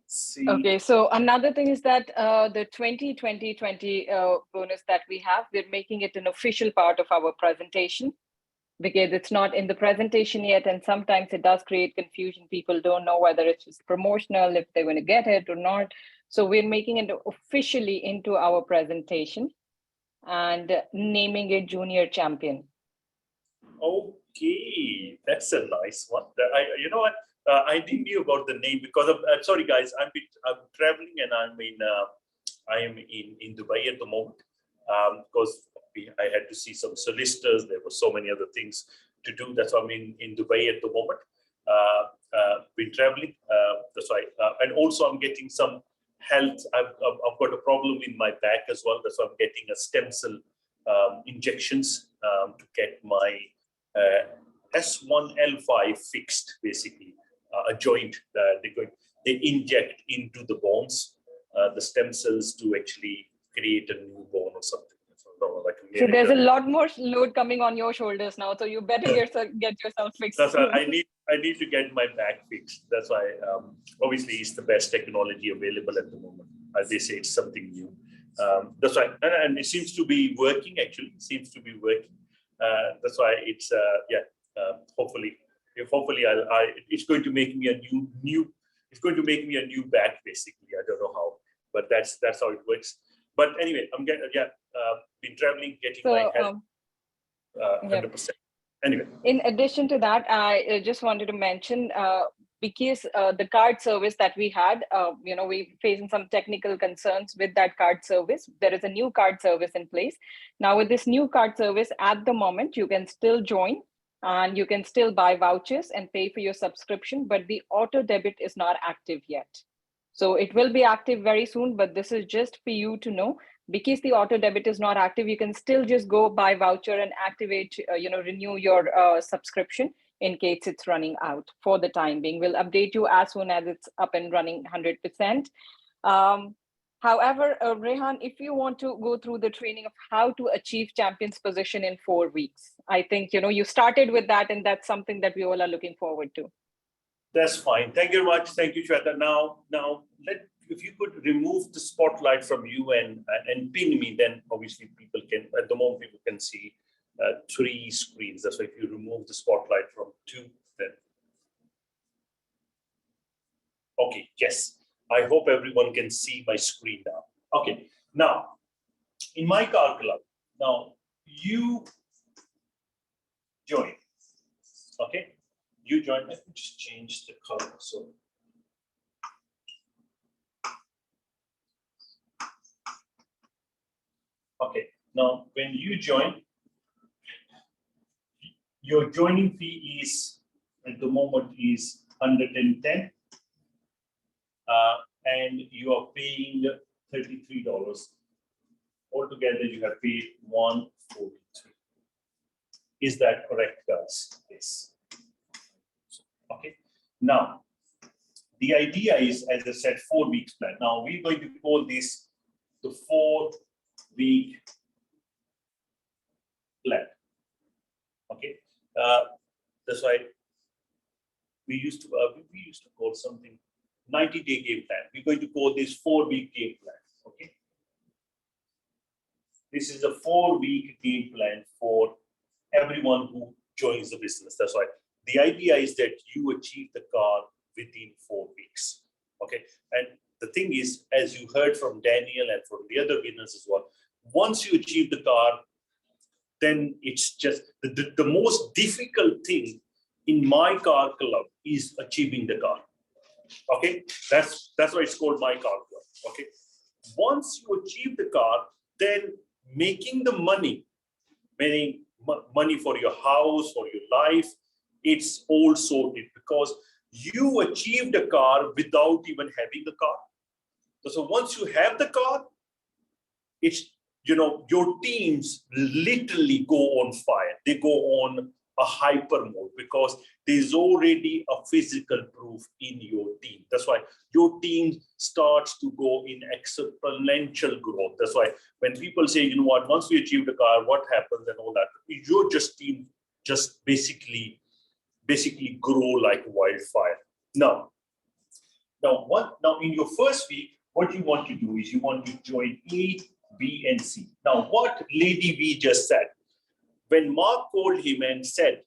see. Okay, so another thing is that the 2020 bonus that we have, we're making it an official part of our presentation because it's not in the presentation yet, and sometimes it does create confusion. People don't know whether it's just promotional, if they're going to get it or not. So we're making it officially into our presentation and naming it Junior Champion. Okay, that's a nice one. You know what? I didn't knew about the name because of. Sorry, guys. I'm traveling and I am in Dubai at the moment because I had to see some solicitors. There were so many other things to do. That's why I'm in Dubai at the moment. Been traveling. That's why, and also I'm getting some health. I've got a problem in my back as well. That's why I'm getting a stem cell injections to get my S1L5 fixed, basically. A joint that they inject into the bones, the stem cells to actually create a new bone or something. So there's a lot more load coming on your shoulders now. So you better get yourself fixed. That's why I need to get my back fixed. That's why obviously it's the best technology available at the moment. As they say, it's something new. That's why, and it seems to be working. Actually, it seems to be working. That's why it's hopefully. Hopefully, it's going to make me a new. It's going to make me a new back, basically. I don't know how, but that's how it works. But anyway, I'm been traveling, getting my health 100%. Anyway, in addition to that, I just wanted to mention because the card service that we had, we're facing some technical concerns with that card service. There is a new card service in place now. With this new card service, at the moment, you can still join. And you can still buy vouchers and pay for your subscription, but the auto debit is not active yet. So it will be active very soon, but this is just for you to know. Because the auto debit is not active, you can still just go buy voucher and activate, renew your subscription in case it's running out for the time being. We'll update you as soon as it's up and running 100%. However, Rehan, if you want to go through the training of how to achieve champion's position in 4 weeks, I think, you started with that, and that's something that we all are looking forward to. That's fine. Thank you very much. Thank you, Shweta. Now, if you could remove the spotlight from you and pin me, then obviously people can, at the moment, people can see 3 screens. That's why if you remove the spotlight from 2, then. Okay, yes. I hope everyone can see my screen now. Okay, now, in MyCarClub, now you join, okay? You join, let me just change the color, so. Okay, now when you join, your joining fee is, at the moment, is 110. And you are paying $33. Altogether, you have paid $143. Is that correct, guys? Yes. Okay. Now, the idea is, as I said, 4 weeks plan. Now, we're going to call this the 4-week plan. Okay. That's why we used to call something 90-day game plan. We're going to call this 4-week game plan. Okay. This is a 4-week game plan for everyone who joins the business. That's why the idea is that you achieve the car within 4 weeks. Okay. And the thing is, as you heard from Daniel and from the other winners as well, once you achieve the car, then it's just the most difficult thing in MyCarClub is achieving the car. Okay, that's why it's called MyCarClub. Okay, once you achieve the car, then making the money, meaning money for your house, for your life, it's all sorted because you achieved a car without even having the car. So once you have the car, it's, your teams literally go on fire. They go on a hyper mode because there's already a physical proof in your team. That's why your team starts to go in exponential growth. That's why when people say, once we achieve the car, what happens and all that, your team just basically grow like wildfire. Now in your first week, what you want to do is you want to join A, B, and C. Now, what Lady V just said, when Mark called him and said,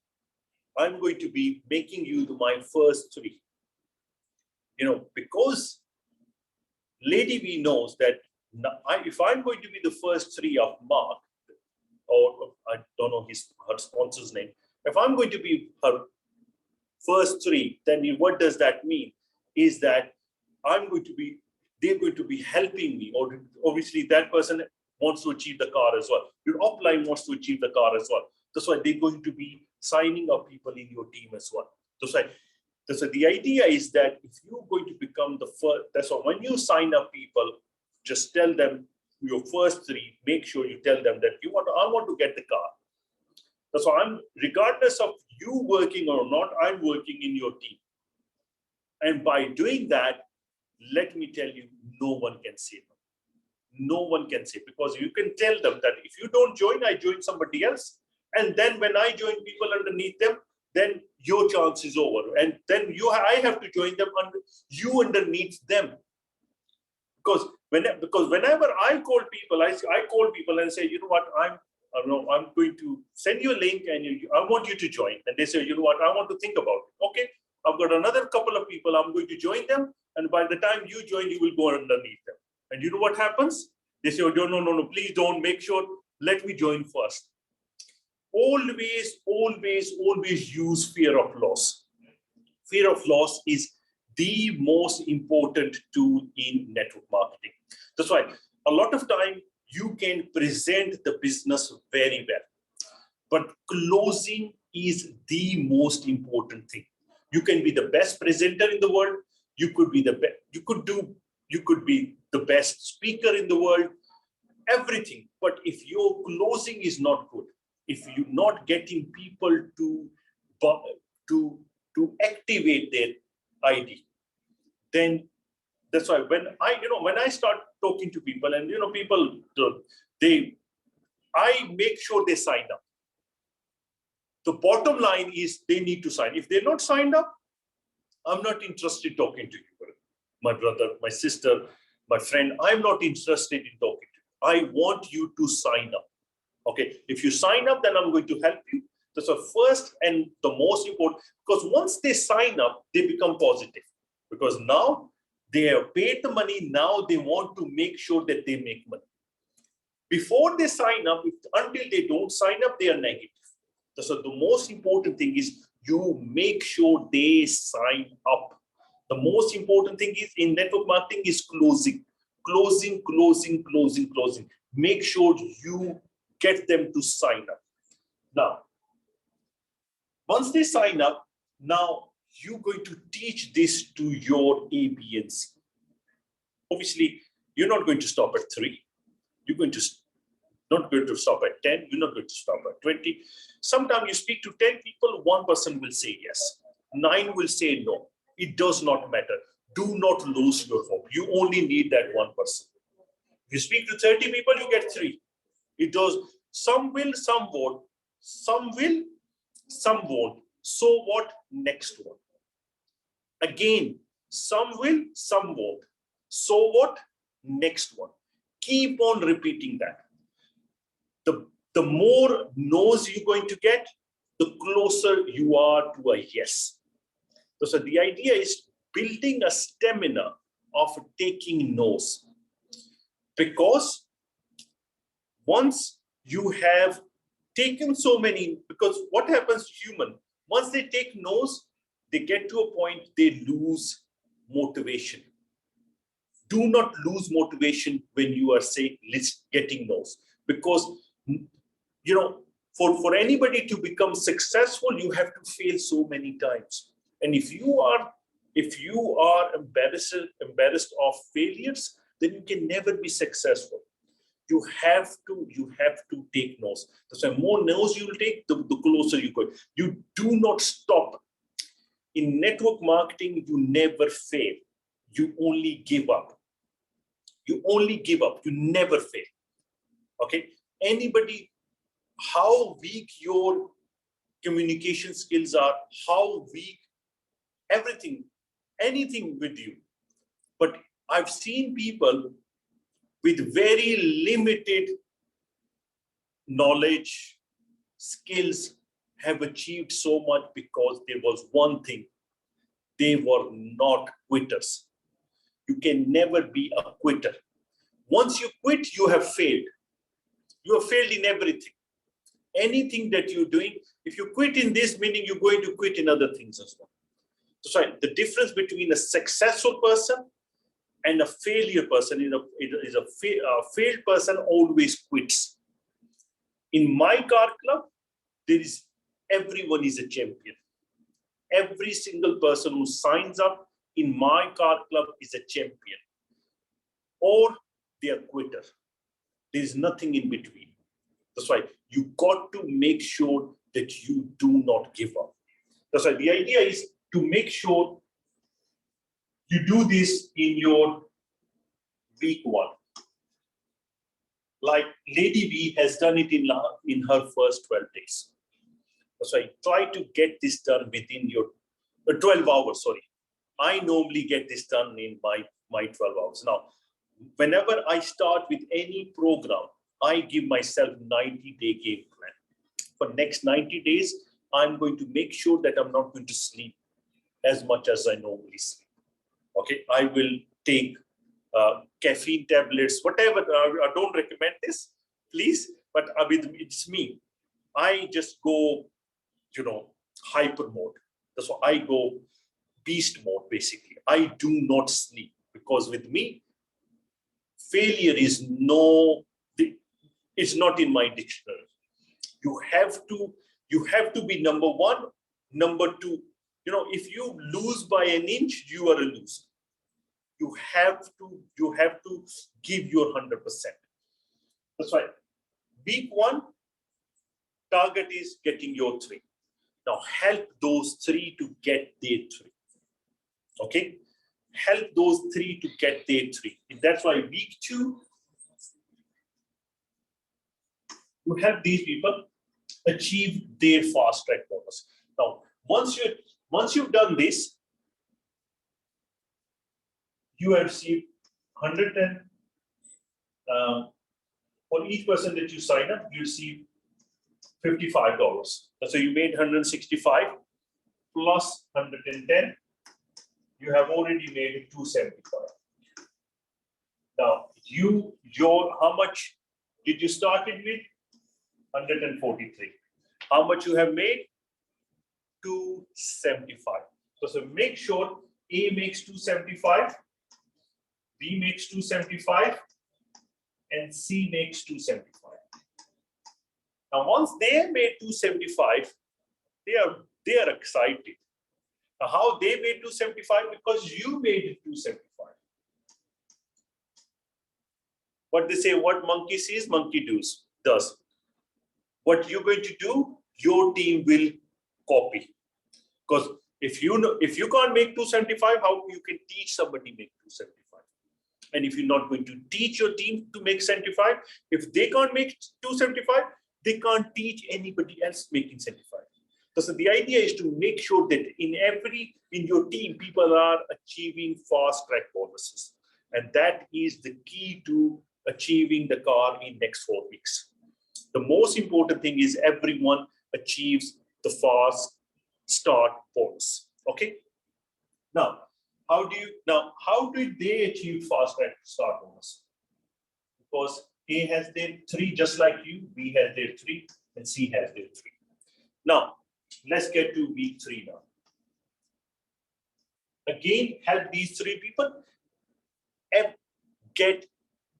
I'm going to be making you my first 3, because Lady V knows that if I'm going to be the first 3 of Mark, or I don't know her sponsor's name, if I'm going to be her first 3, then what does that mean? Is that they're going to be helping me, or obviously that person wants to achieve the car as well. Your upline wants to achieve the car as well. That's why they're going to be signing up people in your team as well. That's why the idea is that if you're going to become the first, that's why when you sign up people, just tell them your first 3, make sure you tell them that I want to get the car. That's why regardless of you working or not, I'm working in your team. And by doing that, let me tell you, no one can save them. No one can save, because you can tell them that if you don't join, I join somebody else. And then when I join people underneath them, then your chance is over. And then I have to join them underneath them. Because whenever I call people, I call people and say, I'm going to send you a link and I want you to join. And they say, I want to think about it. Okay, I've got another couple of people, I'm going to join them. And by the time you join, you will go underneath them. And you know what happens? They say, no, please don't, make sure, let me join first. Always use fear of loss. Fear of loss is the most important tool in network marketing. That's why a lot of time you can present the business very well, but closing is the most important thing. You can be the best presenter in the world. You could be the best. You could be the best speaker in the world, everything. But if your closing is not good, if you're not getting people to activate their ID, then that's why when I start talking to people, and people, I make sure they sign up. The bottom line is they need to sign. If they're not signed up, I'm not interested talking to you, my brother, my sister, my friend. I'm not interested in talking to you. I want you to sign up. Okay, if you sign up, then I'm going to help you. That's the first and the most important, because once they sign up, they become positive, because now they have paid the money. Now they want to make sure that they make money. Before they sign up, until they don't sign up, they are negative. So the most important thing is you make sure they sign up. The most important thing is in network marketing is closing. Make sure you get them to sign up. Now, once they sign up, now you're going to teach this to your A, B, and C. Obviously, you're not going to stop at 3. You're not going to stop at 10. You're not going to stop at 20. Sometimes you speak to 10 people, 1 person will say yes. 9 will say no. It does not matter. Do not lose your hope. You only need that 1 person. If you speak to 30 people, you get 3. It does. Some will, some won't. Some will, some won't. So what? Next one. Again, some will, some won't. So what? Next one. Keep on repeating that. The more no's you're going to get, the closer you are to a yes. So the idea is building a stamina of taking no's. Because once you have taken so many, because what happens to human, once they take no's, they get to a point they lose motivation. Do not lose motivation when you are getting no's, because for anybody to become successful, you have to fail so many times. And if you are embarrassed of failures, then you can never be successful. You have to take no's. So the more no's you will take, the closer you go. You do not stop. In network marketing, you never fail. You only give up. You only give up. You never fail. Okay? Anybody, how weak your communication skills are, how weak anything with you. But I've seen people with very limited knowledge, skills, have achieved so much because there was one thing. They were not quitters. You can never be a quitter. Once you quit, you have failed. You have failed in everything. Anything that you're doing, if you quit in this, meaning you're going to quit in other things as well. So the difference between a successful person and a failure person is a failed person always quits. In MyCarClub, everyone is a champion. Every single person who signs up in MyCarClub is a champion, or they are quitter. There is nothing in between. That's why you got to make sure that you do not give up. That's why the idea is to make sure you do this in your week 1. Like Lady B has done it in her first 12 days. So I try to get this done within your 12 hours, sorry. I normally get this done in my 12 hours. Now, whenever I start with any program, I give myself 90-day game plan. For next 90 days, I'm going to make sure that I'm not going to sleep as much as I normally sleep. Okay, I will take caffeine tablets, whatever. I don't recommend this, please, but it's me. I just go, hyper mode. That's why I go beast mode, basically. I do not sleep, because with me, failure is it's not in my dictionary. You have to be number 1, number 2. if you lose by an inch, you are a loser. You have to give your 100%. That's right. Week 1, target is getting your 3. Now help those 3 to get their 3. Okay, help those 3 to get their 3. That's why week 2, you help these people achieve their fast track bonus. Now, once you've done this, you have received 110. For each person that you sign up, you receive $55. So you made 165 plus 110. You have already made 275. Now, how much did you start it with? 143. How much you have made? 275. So make sure A makes 275, B makes 275, and C makes 275. Now, once they made 275, they are excited. Now, how they made 275? Because you made it 275. What they say, what monkey sees, monkey does. What you're going to do, your team will copy. Because if you can't make 275, how you can teach somebody make 275? And if you're not going to teach your team to make 75, if they can't make 275, they can't teach anybody else making 75. So the idea is to make sure that in your team, people are achieving fast track bonuses. And that is the key to achieving the car in next 4 weeks. The most important thing is everyone achieves the fast start bonus. Okay. Now, how did they achieve fast track start bonus? Because A has their 3 just like you, B has their 3, and C has their 3. Now, let's get to week 3 now. Again, help these 3 people and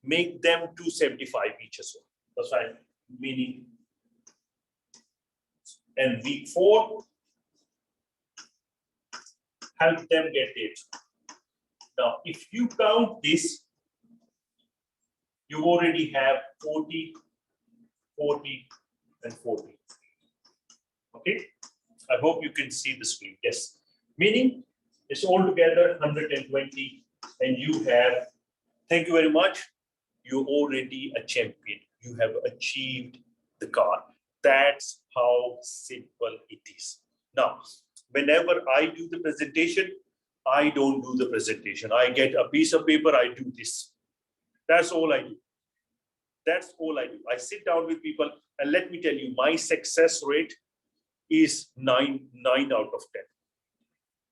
make them 275 each as well. That's right. Meaning, and week 4, help them get it. Now, if you count this, you already have 40, 40, and 40. Okay, I hope you can see the screen. Yes, meaning it's all together 120, and you have, thank you very much, you're already a champion. You have achieved the car. That's how simple it is. Now, whenever I do the presentation, I don't do the presentation. I get a piece of paper, I do this. That's all I do. That's all I do. I sit down with people, and let me tell you, my success rate is 9 out of 10.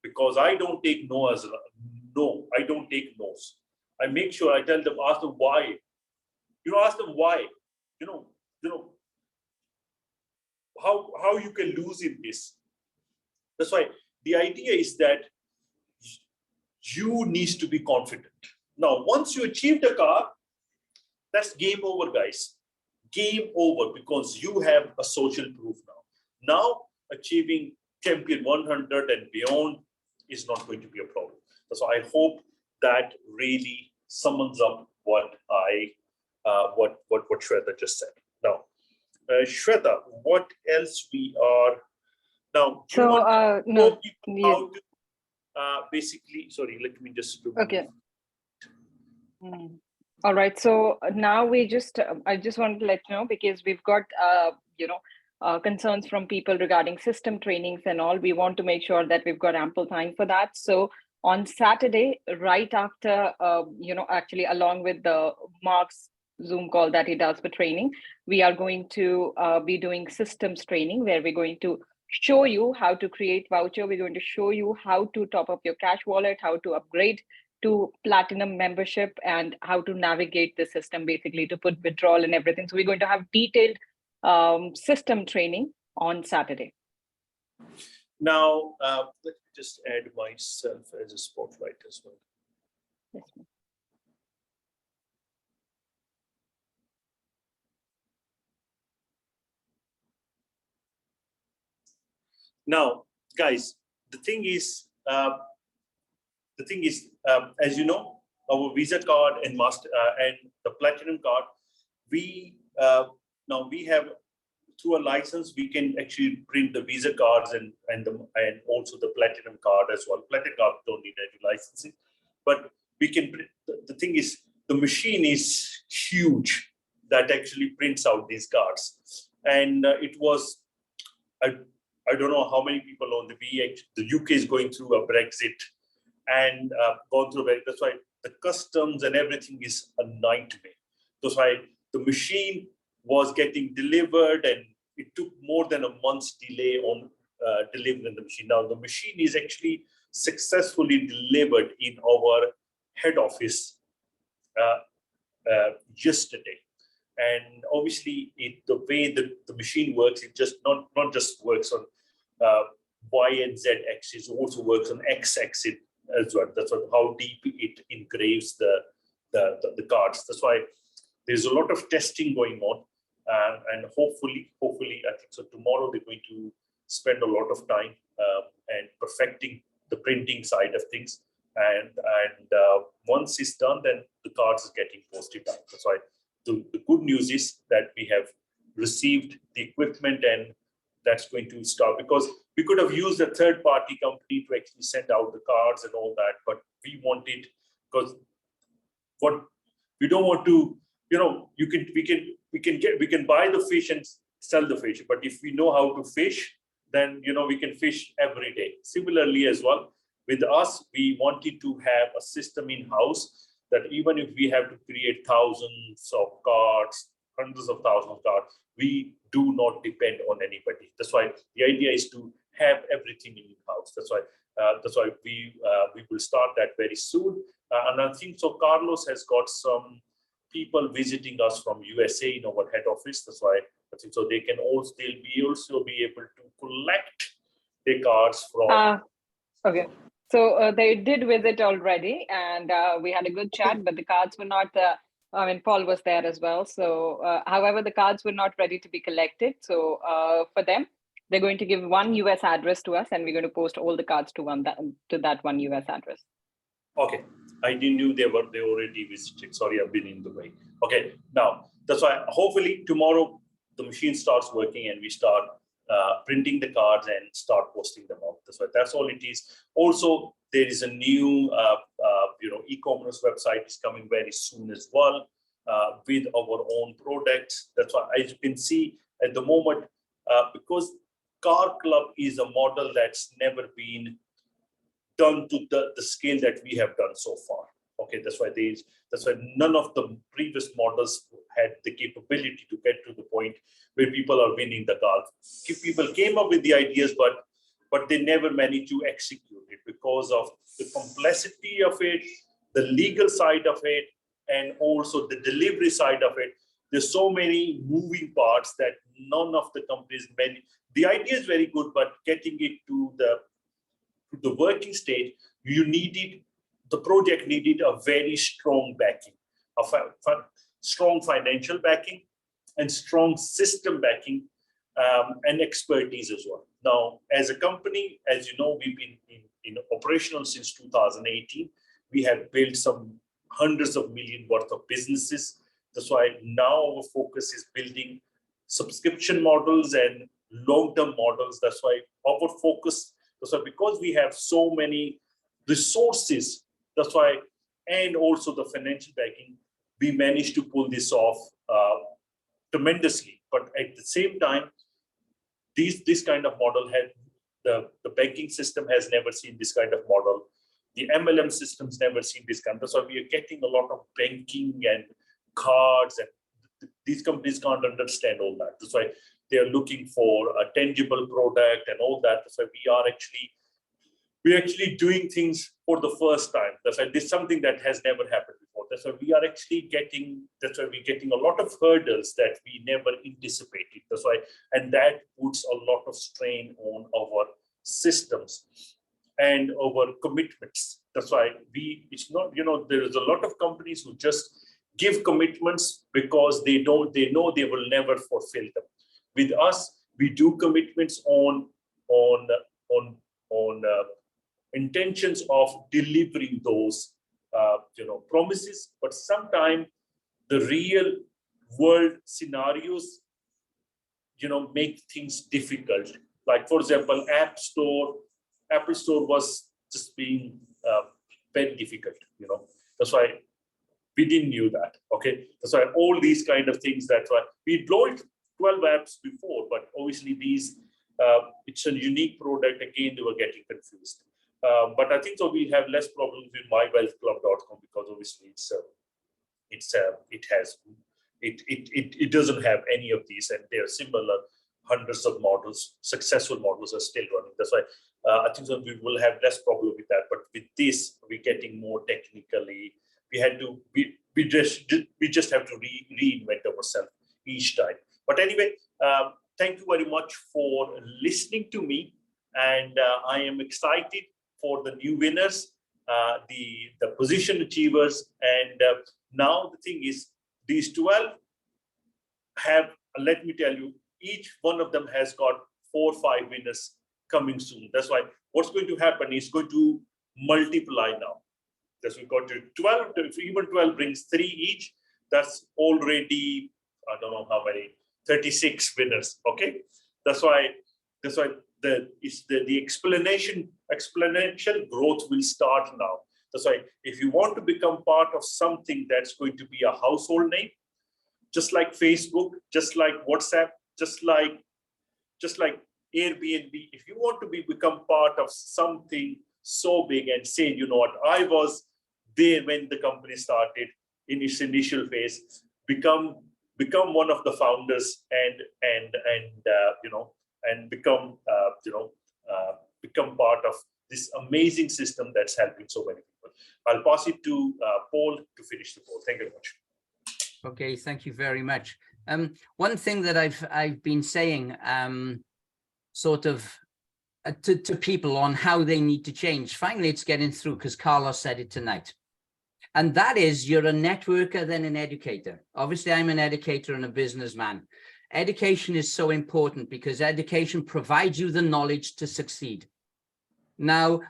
Because I don't take no as no. I don't take no's. I make sure I tell them, ask them why. Ask them why. How you can lose in this. That's why the idea is that you need to be confident. Now, once you achieve the car, that's game over, guys. Game over, because you have a social proof now. Now, achieving champion 100 and beyond is not going to be a problem. So I hope that really sums up what Shweta just said. Now, Shweta, what else we are now? So no, how to, basically, sorry, let me just okay. All right. So now I just want to let you know, because we've got concerns from people regarding system trainings and all. We want to make sure that we've got ample time for that. So on Saturday, right after, actually along with the Mark's Zoom call that he does for training, we are going to be doing systems training, where we're going to show you how to create voucher. We're going to show you how to top up your cash wallet, how to upgrade to platinum membership, and how to navigate the system, basically to put withdrawal and everything. So we're going to have detailed system training on Saturday. Now, let me just add myself as a spotlight as well. Yes. Now, guys, the thing is, as you know, our Visa card and Master and the Platinum card, we now we have through a license we can actually print the Visa cards and also the Platinum card as well. Platinum card don't need any licensing, but we can print. The thing is, the machine is huge that actually prints out these cards, and it was I don't know how many people on the UK is going through a Brexit and gone through it. That's why the customs and everything is a nightmare. That's why the machine was getting delivered and it took more than a month's delay on delivering the machine. Now the machine is actually successfully delivered in our head office yesterday. And obviously, the way that the machine works, it just not just works on Y and Z axis, it also works on X axis as well. That's how deep it engraves the cards. That's why there's a lot of testing going on, and hopefully, I think so. Tomorrow they're going to spend a lot of time and perfecting the printing side of things. And once it's done, then the cards is getting posted out. That's why. The good news is that we have received the equipment and that's going to start, because we could have used a third-party company to actually send out the cards and all that, but we wanted, because what we don't want to, we can buy the fish and sell the fish, but if we know how to fish, then we can fish every day. Similarly as well, with us, we wanted to have a system in-house that even if we have to create thousands of cards, hundreds of thousands of cards, we do not depend on anybody. That's why the idea is to have everything in-house. That's why we will start that very soon. And I think so. Carlos has got some people visiting us from USA in our head office. That's why I think so. They'll also be able to collect the cards from. Okay. So they did visit already, and we had a good chat, but the cards were not, Paul was there as well. So, however, the cards were not ready to be collected. So for them, they're going to give one US address to us, and we're going to post all the cards to that one US address. Okay. I didn't know they already visited. Sorry, I've been in the way. Okay. Now, that's why hopefully tomorrow the machine starts working and we start printing the cards and start posting them out. That's all it is. Also, there is a new e-commerce website is coming very soon as well with our own products. That's why, as you can see at the moment, because CarClub is a model that's never been done to the scale that we have done so far. Okay, that's why none of the previous models had the capability to get to the point where people are winning the car. People came up with the ideas, but they never managed to execute it because of the complexity of it, the legal side of it, and also the delivery side of it. There's so many moving parts that none of the companies, the idea is very good, but getting it to the working stage, the project needed a very strong backing, strong financial backing, and strong system backing, and expertise as well. Now, as a company, as you know, we've been in operational since 2018. We have built some hundreds of million worth of businesses. That's why now our focus is building subscription models and long-term models. That's why our focus, because we have so many resources, that's why, and also the financial backing, we managed to pull this off tremendously. But at the same time, this kind of model had the banking system has never seen this kind of model. The MLM system's never seen this kind. That's why we are getting a lot of banking and cards, and these companies can't understand all that. That's why they are looking for a tangible product and all that. That's why we're actually doing things for the first time. That's why this is something that has never happened before. That's why we are actually getting. That's why we're getting a lot of hurdles that we never anticipated. That's why, and that puts a lot of strain on our systems and our commitments. That's why it's not, there is a lot of companies who just give commitments because they know they will never fulfill them. With us, we do commitments on intentions of delivering those promises, but sometimes the real world scenarios make things difficult. Like, for example, Apple Store was just being very difficult. That's why we didn't knew that. Okay, that's why all these kind of things. That's why we launched 12 apps before, but obviously these it's a unique product. Again, they were getting confused. But I think so we have less problems with MyWealthClub.com because obviously it doesn't have any of these, and there are similar hundreds of models. Successful models are still running. That's why I think so we will have less problem with that. But with this, we're getting more technically. We just have to reinvent ourselves each time. But anyway, thank you very much for listening to me, and I am excited for the new winners, the position achievers, and now the thing is, these 12 have, let me tell you, each one of them has got 4 or 5 winners coming soon. That's why what's going to happen is going to multiply now. That's we got to 12, if even 12 brings 3 each, that's already, I don't know how many, 36 winners. Okay, that's why the exponential growth will start now. That's why if you want to become part of something that's going to be a household name, just like Facebook, just like WhatsApp, just like Airbnb, if you want to become part of something so big and say, you know what, I was there when the company started in its initial phase, become one of the founders and become part of this amazing system that's helping so many people. I'll pass it to Paul to finish the call. Thank you very much. Okay, thank you very much. One thing that I've been saying to people on how they need to change. Finally, it's getting through because Carlos said it tonight. And that is, you're a networker, then an educator. Obviously, I'm an educator and a businessman. Education is so important because education provides you the knowledge to succeed. Now,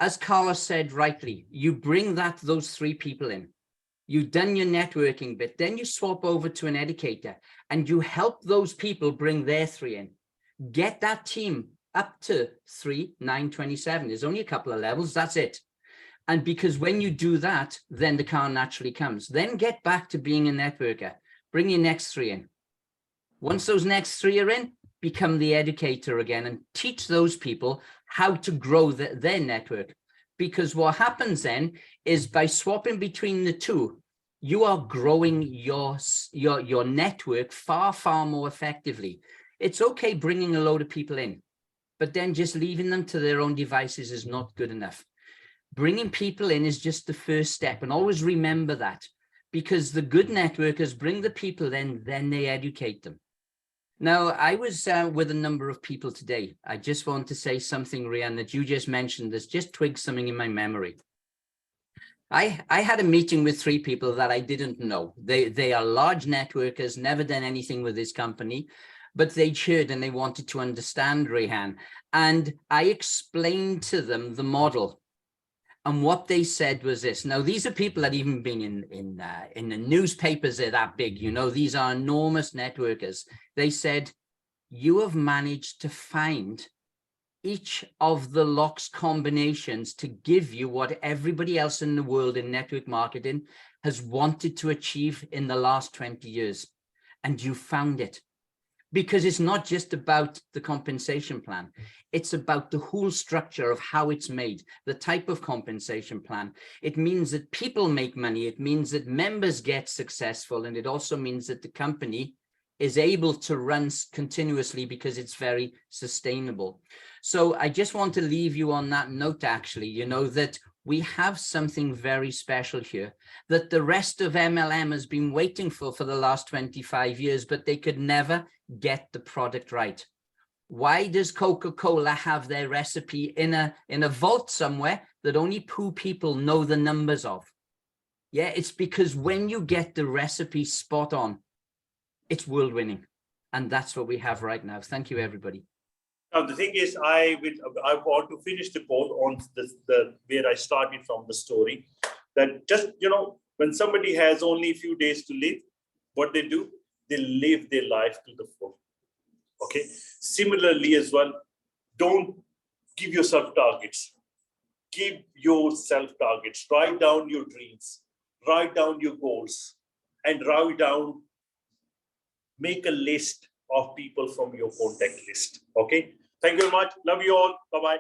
as Carlos said rightly, you bring those 3 people in. You've done your networking bit, then you swap over to an educator and you help those people bring their 3 in. Get that team up to 3, 9, 27. There's only a couple of levels, that's it. And because when you do that, then the car naturally comes. Then get back to being a networker. Bring your next 3 in. Once those next 3 are in, become the educator again and teach those people how to grow their network. Because what happens then is by swapping between the 2, you are growing your network far, far more effectively. It's okay bringing a load of people in, but then just leaving them to their own devices is not good enough. Bringing people in is just the first step, and always remember that, because the good networkers bring the people in, then they educate them. Now, I was with a number of people today. I just want to say something, Rian, that you just mentioned that's just twigged something in my memory. I had a meeting with 3 people that I didn't know. They are large networkers, never done anything with this company, but they cheered and they wanted to understand Rehan. And I explained to them the model. And what they said was this. Now, these are people that even been in the newspapers, they're that big, these are enormous networkers. They said, you have managed to find each of the locks combinations to give you what everybody else in the world in network marketing has wanted to achieve in the last 20 years. And you found it. Because it's not just about the compensation plan. It's about the whole structure of how it's made, the type of compensation plan. It means that people make money. It means that members get successful. And it also means that the company is able to run continuously because it's very sustainable. So I just want to leave you on that note, actually, that we have something very special here that the rest of MLM has been waiting for the last 25 years, but they could never get the product right. Why does Coca-Cola have their recipe in a vault somewhere that only 2 people know the numbers of? Yeah, it's because when you get the recipe spot on, it's world winning. And that's what we have right now. Thank you, everybody. Now, the thing is, I want to finish the quote on where I started from the story, that just, when somebody has only a few days to live, what they do, they live their life to the full. Okay. Similarly as well, don't give yourself targets. Give yourself targets. Write down your dreams. Write down your goals. And make a list of people from your contact list. Okay. Thank you very much. Love you all. Bye-bye.